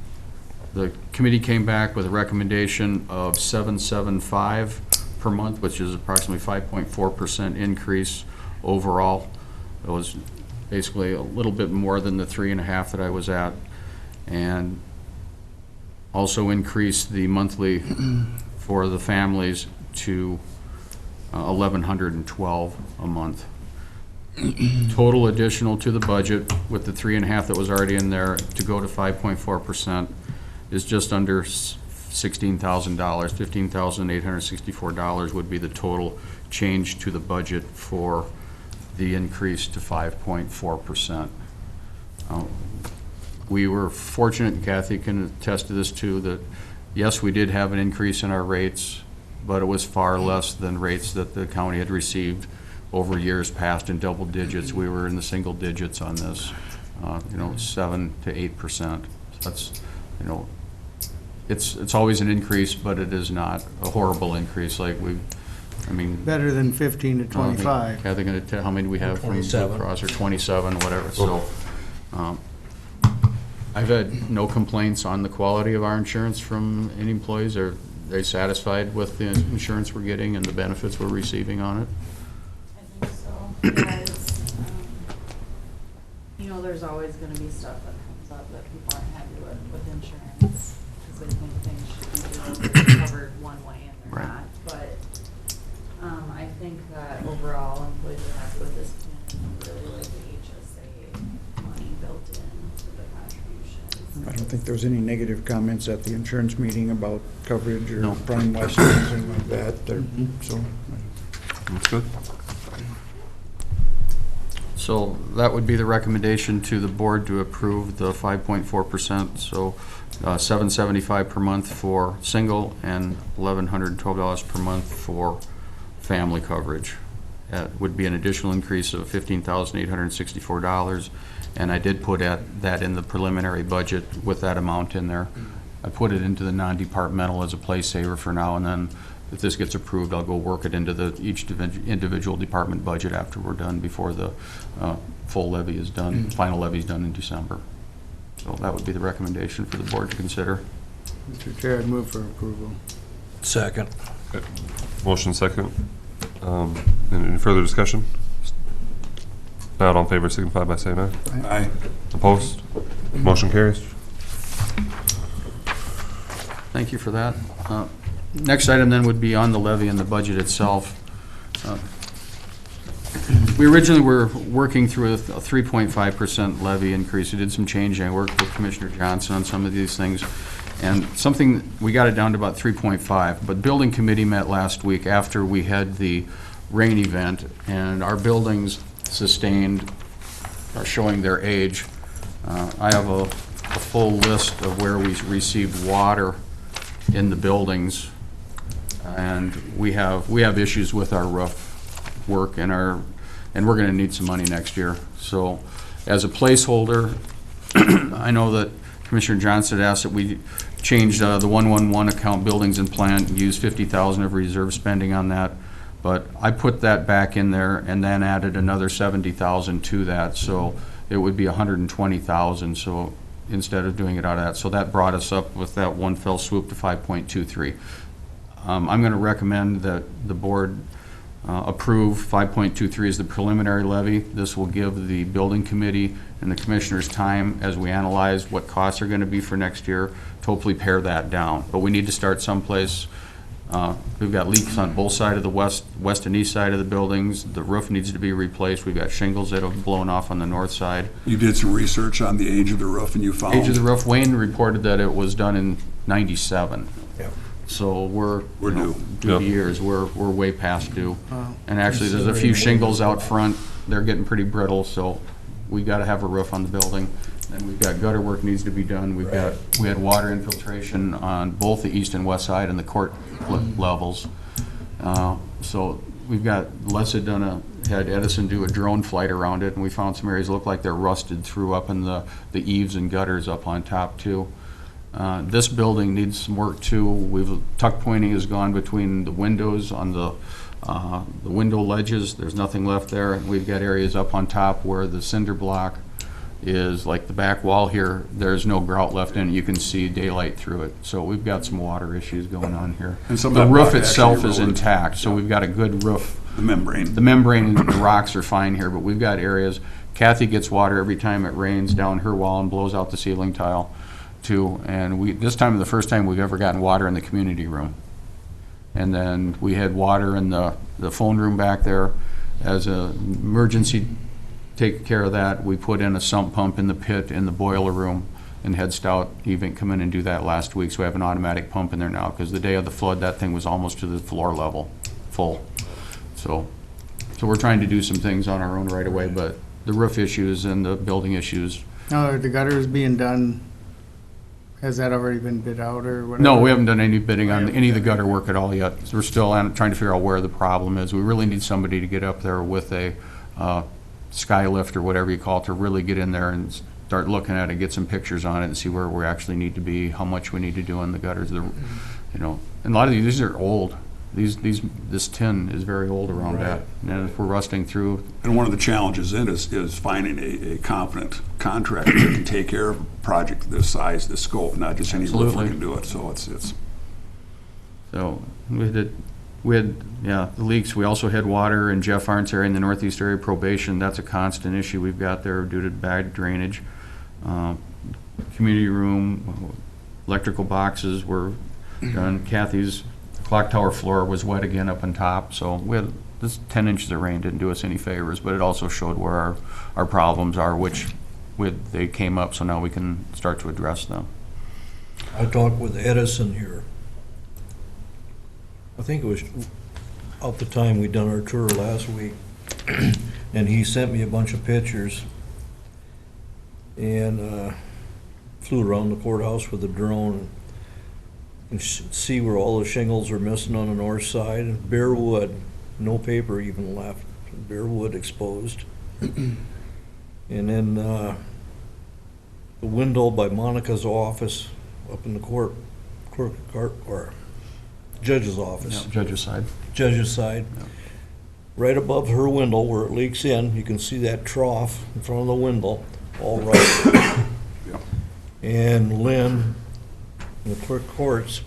the committee came back with a recommendation of $775 per month, which is approximately 5.4% increase overall. It was basically a little bit more than the 3.5 that I was at, and also increased the monthly for the families to $1,112 a month. Total additional to the budget with the 3.5 that was already in there to go to 5.4% is just under $16,000. $15,864 would be the total change to the budget for the increase to 5.4%. We were fortunate, and Kathy can attest to this too, that yes, we did have an increase in our rates, but it was far less than rates that the county had received over years past in double digits. We were in the single digits on this, 7 to 8%. That's, it's always an increase, but it is not a horrible increase like Better than 15 to 25. Kathy going to tell how many we have from Blue 27. Cross, or 27, whatever. So I've had no complaints on the quality of our insurance from any employees. Are they satisfied with the insurance we're getting and the benefits we're receiving on it? I think so, because, there's always gonna be stuff that comes up that people aren't happy with insurance, because they think things should be covered one way and they're Right. not. But, I think that overall employees are happy with this plan, and really like the HSA money built in to the contributions. I don't think there was any negative comments at the insurance meeting about coverage or No. prime license or anything like that. So, That's good. So that would be the recommendation to the board to approve the 5.4%, so $775 per month for single and $1,112 per month for family coverage. That would be an additional increase of $15,864, and I did put that in the preliminary budget with that amount in there. I put it into the non-departmental as a place saver for now, and then if this gets approved, I'll go work it into each individual department budget after we're done, before the full levy is done, final levy is done in December. So that would be the recommendation for the board to consider. Mr. Chair, I'd move for approval. Second. Motion second. Any further discussion? Not all in favor, signify by saying aye. Aye. Opposed? Motion carries. Thank you for that. Next item then would be on the levy and the budget itself. We originally were working through a 3.5% levy increase. We did some changing. I worked with Commissioner Johnson on some of these things. And we got it down to about 3.5. But building committee met last week after we had the rain event, and our buildings are showing their age. I have a full list of where we received water in the buildings, and we have issues with our roof work and we're going to need some money next year. So as a placeholder, I know that Commissioner Johnson had asked that we change the 111 account buildings and plant and use 50,000 of reserve spending on that. But I put that back in there and then added another 70,000 to that, so it would be 120,000. So instead of doing it out of that, so that brought us up with that one fell swoop to 5.23. I'm going to recommend that the board approve 5.23 as the preliminary levy. This will give the building committee and the commissioners time as we analyze what costs are going to be for next year to hopefully pare that down. But we need to start someplace. We've got leaks on both sides of the west and east side of the buildings. The roof needs to be replaced. We've got shingles that have blown off on the north side. You did some research on the age of the roof, and you found... Age of the roof, Wayne reported that it was done in 97. Yep. So we're due. Due Yep. years. We're way past due. Wow. And actually, there's a few shingles out front. They're getting pretty brittle, so we got to have a roof on the building. And we've got gutter work needs to be done. We had water infiltration on both the east and west side and the court levels. So we've got, Les had Edison do a drone flight around it, and we found some areas that look like they're rusted through up in the eaves and gutters up on top too. This building needs some work too. Tuck pointing has gone between the windows on the window ledges. There's nothing left there. We've got areas up on top where the cinder block is, like the back wall here, there's no grout left in it. You can see daylight through it. So we've got some water issues going on here. And some of The that roof rock itself actually is eroded. intact, so we've got a good roof. The membrane. The membrane and the rocks are fine here, but we've got areas. Kathy gets water every time it rains down her wall and blows out the ceiling tile too. And this time is the first time we've ever gotten water in the community room. And then we had water in the phone room back there. As an emergency, take care of that. We put in a sump pump in the pit in the boiler room, and Head Stout even come in and do that last week. So we have an automatic pump in there now, because the day of the flood, that thing was almost to the floor level, full. So we're trying to do some things on our own right away, but the roof issues and the building issues. Now, are the gutters being done, has that already been bid out or whatever? No, we haven't done any bidding on any of the gutter work at all yet. So we're still trying to figure out where the problem is. We really need somebody to get up there with a sky lift or whatever you call it, to really get in there and start looking at it, get some pictures on it, and see where we actually need to be, how much we need to do on the gutters. And a lot of these are old. This tin is very old around that, and if we're rusting through. And one of the challenges in is finding a competent contractor that can take care of a project this size, this scope, not just any roofer Absolutely. can do it. So it's. So we had the leaks. We also had water in Jeff Arndt's area in the northeast area probation. That's a constant issue we've got there due to bad drainage. Community room, electrical boxes were done. Kathy's clock tower floor was wet again up on top. So we had this 10 inches of rain didn't do us any favors, but it also showed where our problems are, which they came up. So now we can start to address them. I talked with Edison here. I think it was out the time we'd done our tour last week, and he sent me a bunch of pictures, and flew around the courthouse with a drone and see where all the shingles are missing on the north side. Bare wood, no paper even left, bare wood exposed. And then the window by Monica's office up in the court or judge's office. Yeah, judge's side. Judge's side. Yeah. Right above her window where it leaks in, you can see that trough in front of the window, all right. Yeah. And Lynn, in the clerk courts,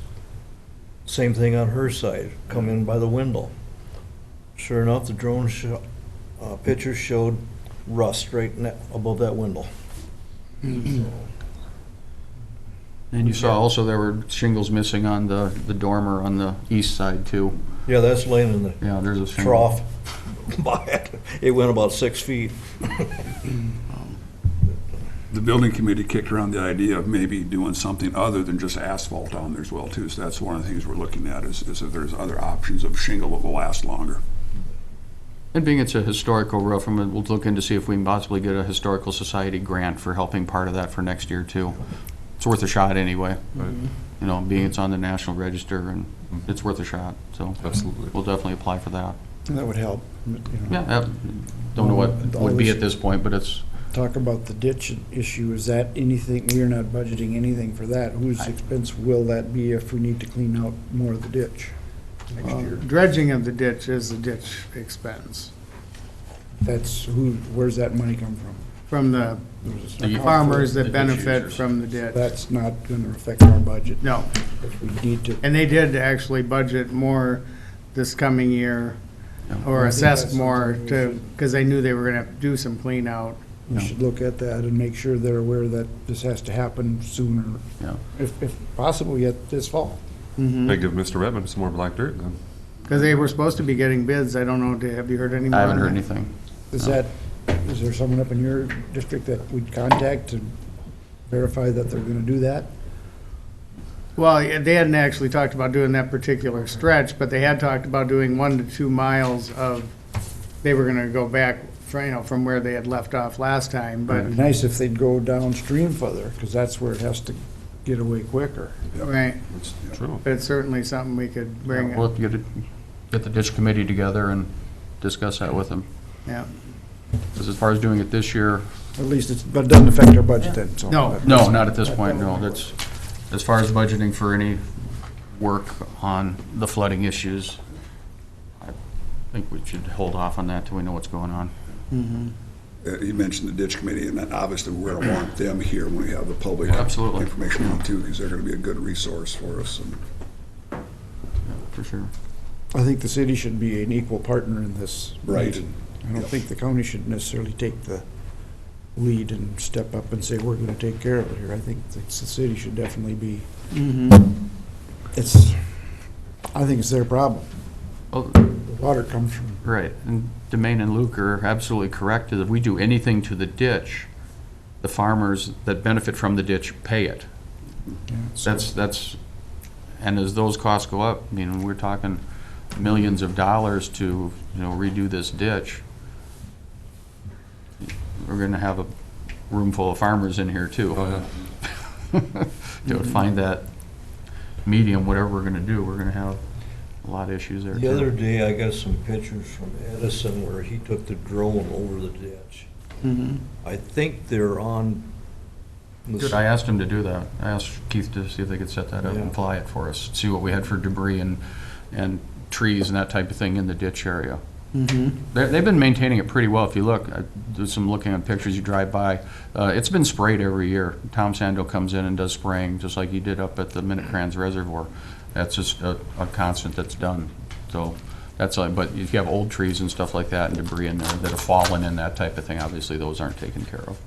Same thing on her side, come in by the window. Sure enough, the drone pictures showed rust right above that window. And you saw also there were shingles missing on the dormer on the east side too. Yeah, that's laying in the Yeah, there's a shingle. trough by it. It went about 6 feet. The building committee kicked around the idea of maybe doing something other than just asphalt down there as well too. So that's one of the things we're looking at is if there's other options of shingle that will last longer. And being it's a historical roof, we'll look into see if we can possibly get a historical society grant for helping part of that for next year too. It's worth a shot anyway. You know, being it's on the National Register and it's worth a shot. So Absolutely. we'll definitely apply for that. That would help. You know. Yeah, don't know what it would be at this point, but it's. Talk about the ditch issue. Is that anything, we're not budgeting anything for that. Whose expense will that be if we need to clean out more of the ditch? Dredging of the ditch is the ditch expense. That's where's that money come from? From the The farmers the that ditch benefit users. from the ditch. That's not gonna affect our budget. No. If we need to. And they did actually budget more this coming year, or I think assessed that's more something we to, should- because they knew they were gonna have to do some clean out. We should look at that and make sure they're aware that this has to happen sooner, Yeah. if possible, yet this fall. They give Mr. Redmond some more black dirt then. Because they were supposed to be getting bids. I don't know, have you heard any more? I haven't on heard that? anything. Is No. is there someone up in your district that we'd contact to verify that they're gonna do that? Well, yeah, they hadn't actually talked about doing that particular stretch, but they had talked about doing 1 to 2 miles of, they were gonna go back, from where they had left off last time, but, It'd be nice if they'd go downstream further, because that's where it has to get away quicker. right. That's true. But it's certainly something we could bring, We'll get the ditch committee together and discuss that with them. yeah. Because as far as doing it this year, At least but it doesn't affect our budget then, so. No. no, not at this point, no. That's, as far as budgeting for any work on the flooding issues, I think we should hold off on that till we know what's going on. You mentioned the ditch committee, and then obviously we're going to want them here when we have the public Absolutely. information on too, because they're going to be a good resource for us. And For sure. I think the city should be an equal partner in this. Right. meeting. I don't think the county should necessarily take the lead and step up and say, we're gonna take care of it here. I think the city should definitely be, I think it's their problem. Well, The water comes from, right, and Domain and Luke are absolutely correct, that if we do anything to the ditch, the farmers that benefit from the ditch pay it. That's, and as those costs go up, I mean, we're talking millions of dollars to, redo this ditch. We're gonna have a room full of farmers in here too. Oh, yeah. To find that medium, whatever we're gonna do, we're gonna have a lot of issues there too. The other day, I got some pictures from Edison where he took the drone over the ditch. I think they're on. Good, I asked him to do that. I asked Keith to see if they could set that up Yeah. and fly it for us, see what we had for debris and trees and that type of thing in the ditch area. They've been maintaining it pretty well. If you look, I did some looking on pictures, you drive by, it's been sprayed every year. Tom Sando comes in and does spraying, just like he did up at the Minute Crans Reservoir. That's just a constant that's done. So that's like, but if you have old trees and stuff like that and debris in there that have fallen in, that type of thing, obviously those aren't taken care of.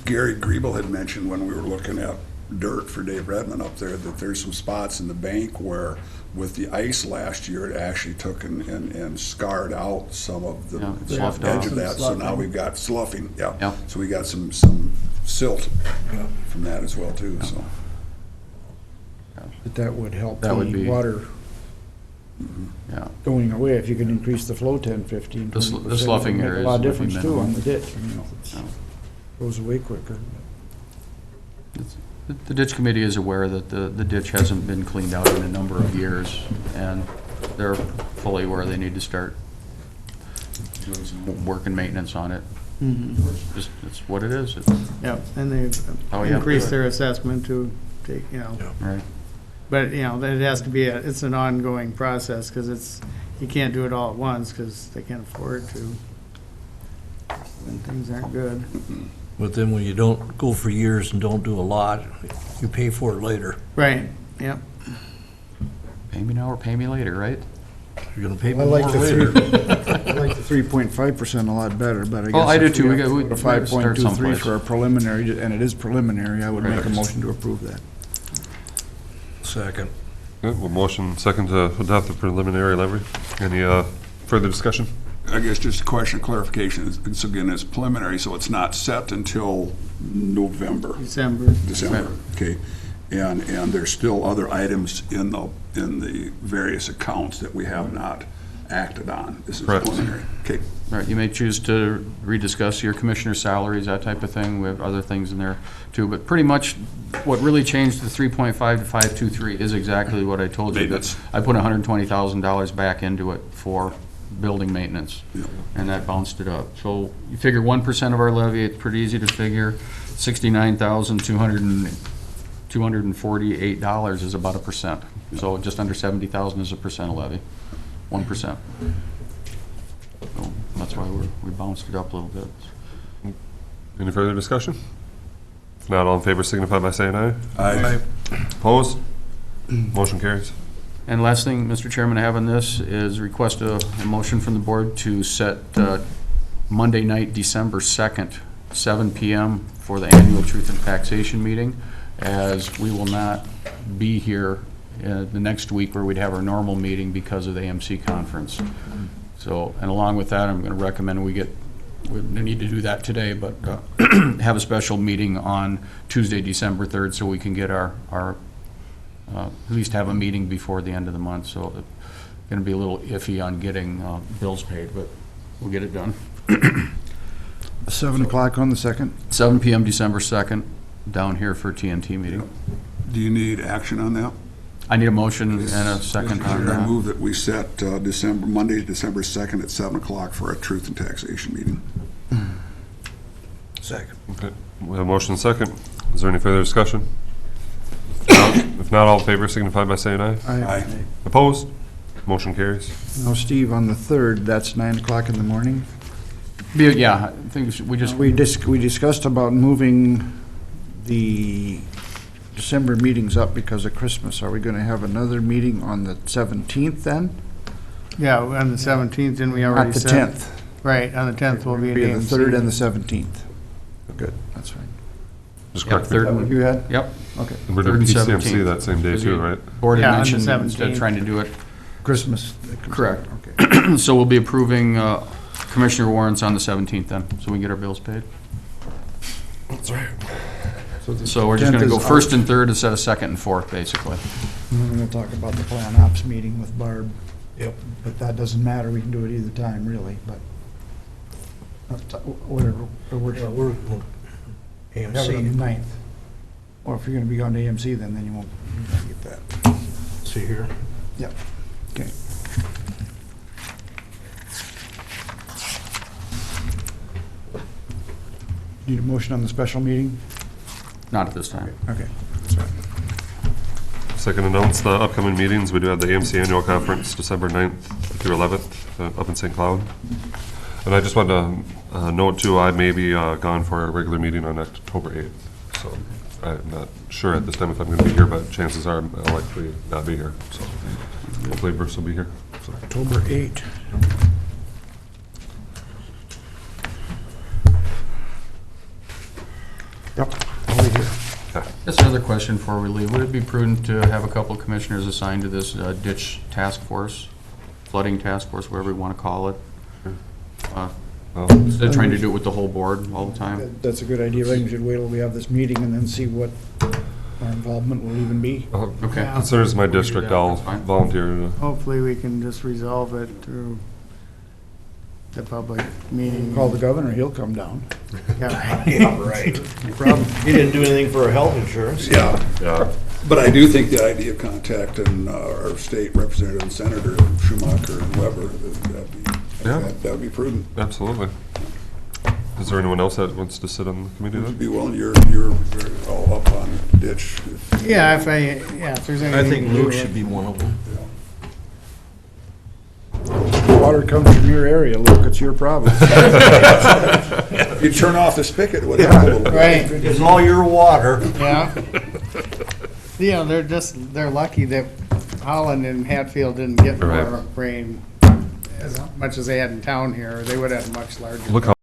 Gary Griebel had mentioned when we were looking at dirt for Dave Redmond up there, that there's some spots in the bank where with the ice last year, it actually took and scarred out some of the Yeah, it the sloughed edge off. of that. So now Sloughing. we've got sloughing, yeah. Yeah. So we got some silt from that as well too, so. but that would help That would the be- water Yeah. going away. If you can increase the flow 10, 15, The 20%. the sloughing it'll make areas a lot of would be difference too minimal. on the ditch. I mean, it Yeah. goes away quicker. The ditch committee is aware that the ditch hasn't been cleaned out in a number of years, and they're fully aware they need to start doing some work and maintenance on it. It's what it is. Yep, and they've Oh, yeah. increased their assessment to take, Right. but, it has to be, it's an ongoing process, because you can't do it all at once, because they can't afford to, when things aren't good. But then when you don't go for years and don't do a lot, you pay for it later. Right, yep. Pay me now or pay me later, right? You're gonna pay I me like more the later. I like the 3.5% a lot better, but I guess. Oh, I do if too. we We have got- to we go to gotta start 5.23 someplace. for a preliminary, and it is preliminary, I would make a Right. motion to approve that. Second. Good, well, motion second to adopt the preliminary levy. Any further discussion? I guess just a question of clarification. It's again, it's preliminary, so it's not set until November. December. December, okay. And there's still other items in the various accounts that we have not acted on. This is Correct. preliminary. Okay. All right, you may choose to rediscuss your commissioner's salaries, that type of thing. We have other things in there too, but pretty much what really changed the 3.5 to 523 is exactly what I told you. Maintenance. I put $120,000 back into it for building maintenance, and that bounced it up. So you figure 1% of our levy, it's pretty easy to figure. $69,248 is about 1%. So just under 70,000 is 1% of levy, 1%. So that's why we bounced it up a little bit. Any further discussion? If not, all in favor signify by saying aye. Aye. Opposed? Motion carries. And last thing, Mr. Chairman, I have on this is request a motion from the board to set Monday night, December 2nd, 7 PM for the annual Truth and Taxation meeting, as we will not be here the next week where we'd have our normal meeting because of the AMC conference. So, and along with that, I'm going to recommend we need to do that today, but have a special meeting on Tuesday, December 3rd, so we can get our at least have a meeting before the end of the month. So it's going to be a little iffy on getting bills paid, but we'll get it done. 7 o'clock on the 2nd? 7 PM, December 2nd, down here for TNT meeting. Do you need action on that? I need a motion and a second Mr. on Chair, I that. move that we set Monday, December 2nd at 7 o'clock for a truth and taxation meeting. Second. Okay, we have a motion second. Is there any further discussion? If not, all in favor signify by saying aye. Aye. Opposed? Motion carries. Now, Steve, on the 3rd, that's 9 o'clock in the morning? Yeah, I think we just, We discussed about moving the December meetings up because of Christmas. Are we going to have another meeting on the 17th then? Yeah, on the 17th, and we already Not the said. 10th. Right, on the 10th will be an Be the AMC. 3rd and the 17th. Good, that's fine. Just Yep, correct me. Is that what you had? Yep. Okay. We're doing 3rd and PCMC 17th. that same day Because too, you- right? Board Yeah, had on the mentioned instead of 17th. trying to do it. Christmas. Correct. Okay. So we'll be approving commissioner warrants on the 17th then, so we can get our bills paid. That's right. So we're just 10th going to go is first out. and third instead of second and fourth, basically. And then we'll talk about the plan ops meeting with Barb. Yep. But that doesn't matter, we can do it either time, really, but whatever. We're Have it on the AMC. 9th. Or if you're going to be on to AMC, then you won't get that. See here. Yep, okay. Need a motion on the special meeting? Not at this time. Okay, that's right. Second, announce the upcoming meetings. We do have the AMC Annual Conference, December 9th through 11th, up in St. Cloud. And I just wanted to note too, I may be gone for a regular meeting on October 8th. So I'm not sure at this time if I'm going to be here, but chances are I'll likely not be here. So hopefully Bruce will be here. So. October 8. Yep, I'll be here. Just another question before we leave. Would it be prudent to have a couple of commissioners assigned to this ditch task force, flooding task force, whatever you want to call it? Instead of trying to do it with the whole board all the time? That's a good idea. I think we should wait till we have this meeting and then see what our involvement will even be. Okay. As soon as my district, I'll volunteer to. Hopefully, we can just resolve it through the public meeting. Call the governor, he'll come down. Yeah. Yeah, right. He didn't do anything for our health insurance. Yeah. Yeah. But I do think the idea of contacting our state representative and Senator Schumacher and Weber, that would be prudent. Absolutely. Is there anyone else that wants to sit on the committee Would you then? be willing, you're all up on ditch. Yeah, if there's anything. I think to do Luke with- should be one of them. Water comes from your area, Luke, it's your problem. You turn off the spigot, it would help a little bit. Right. It's all your water. Yeah. Yeah, they're lucky that Holland and Hatfield didn't get Right. more rain as much as they had in town here, they would have had a much larger. Look how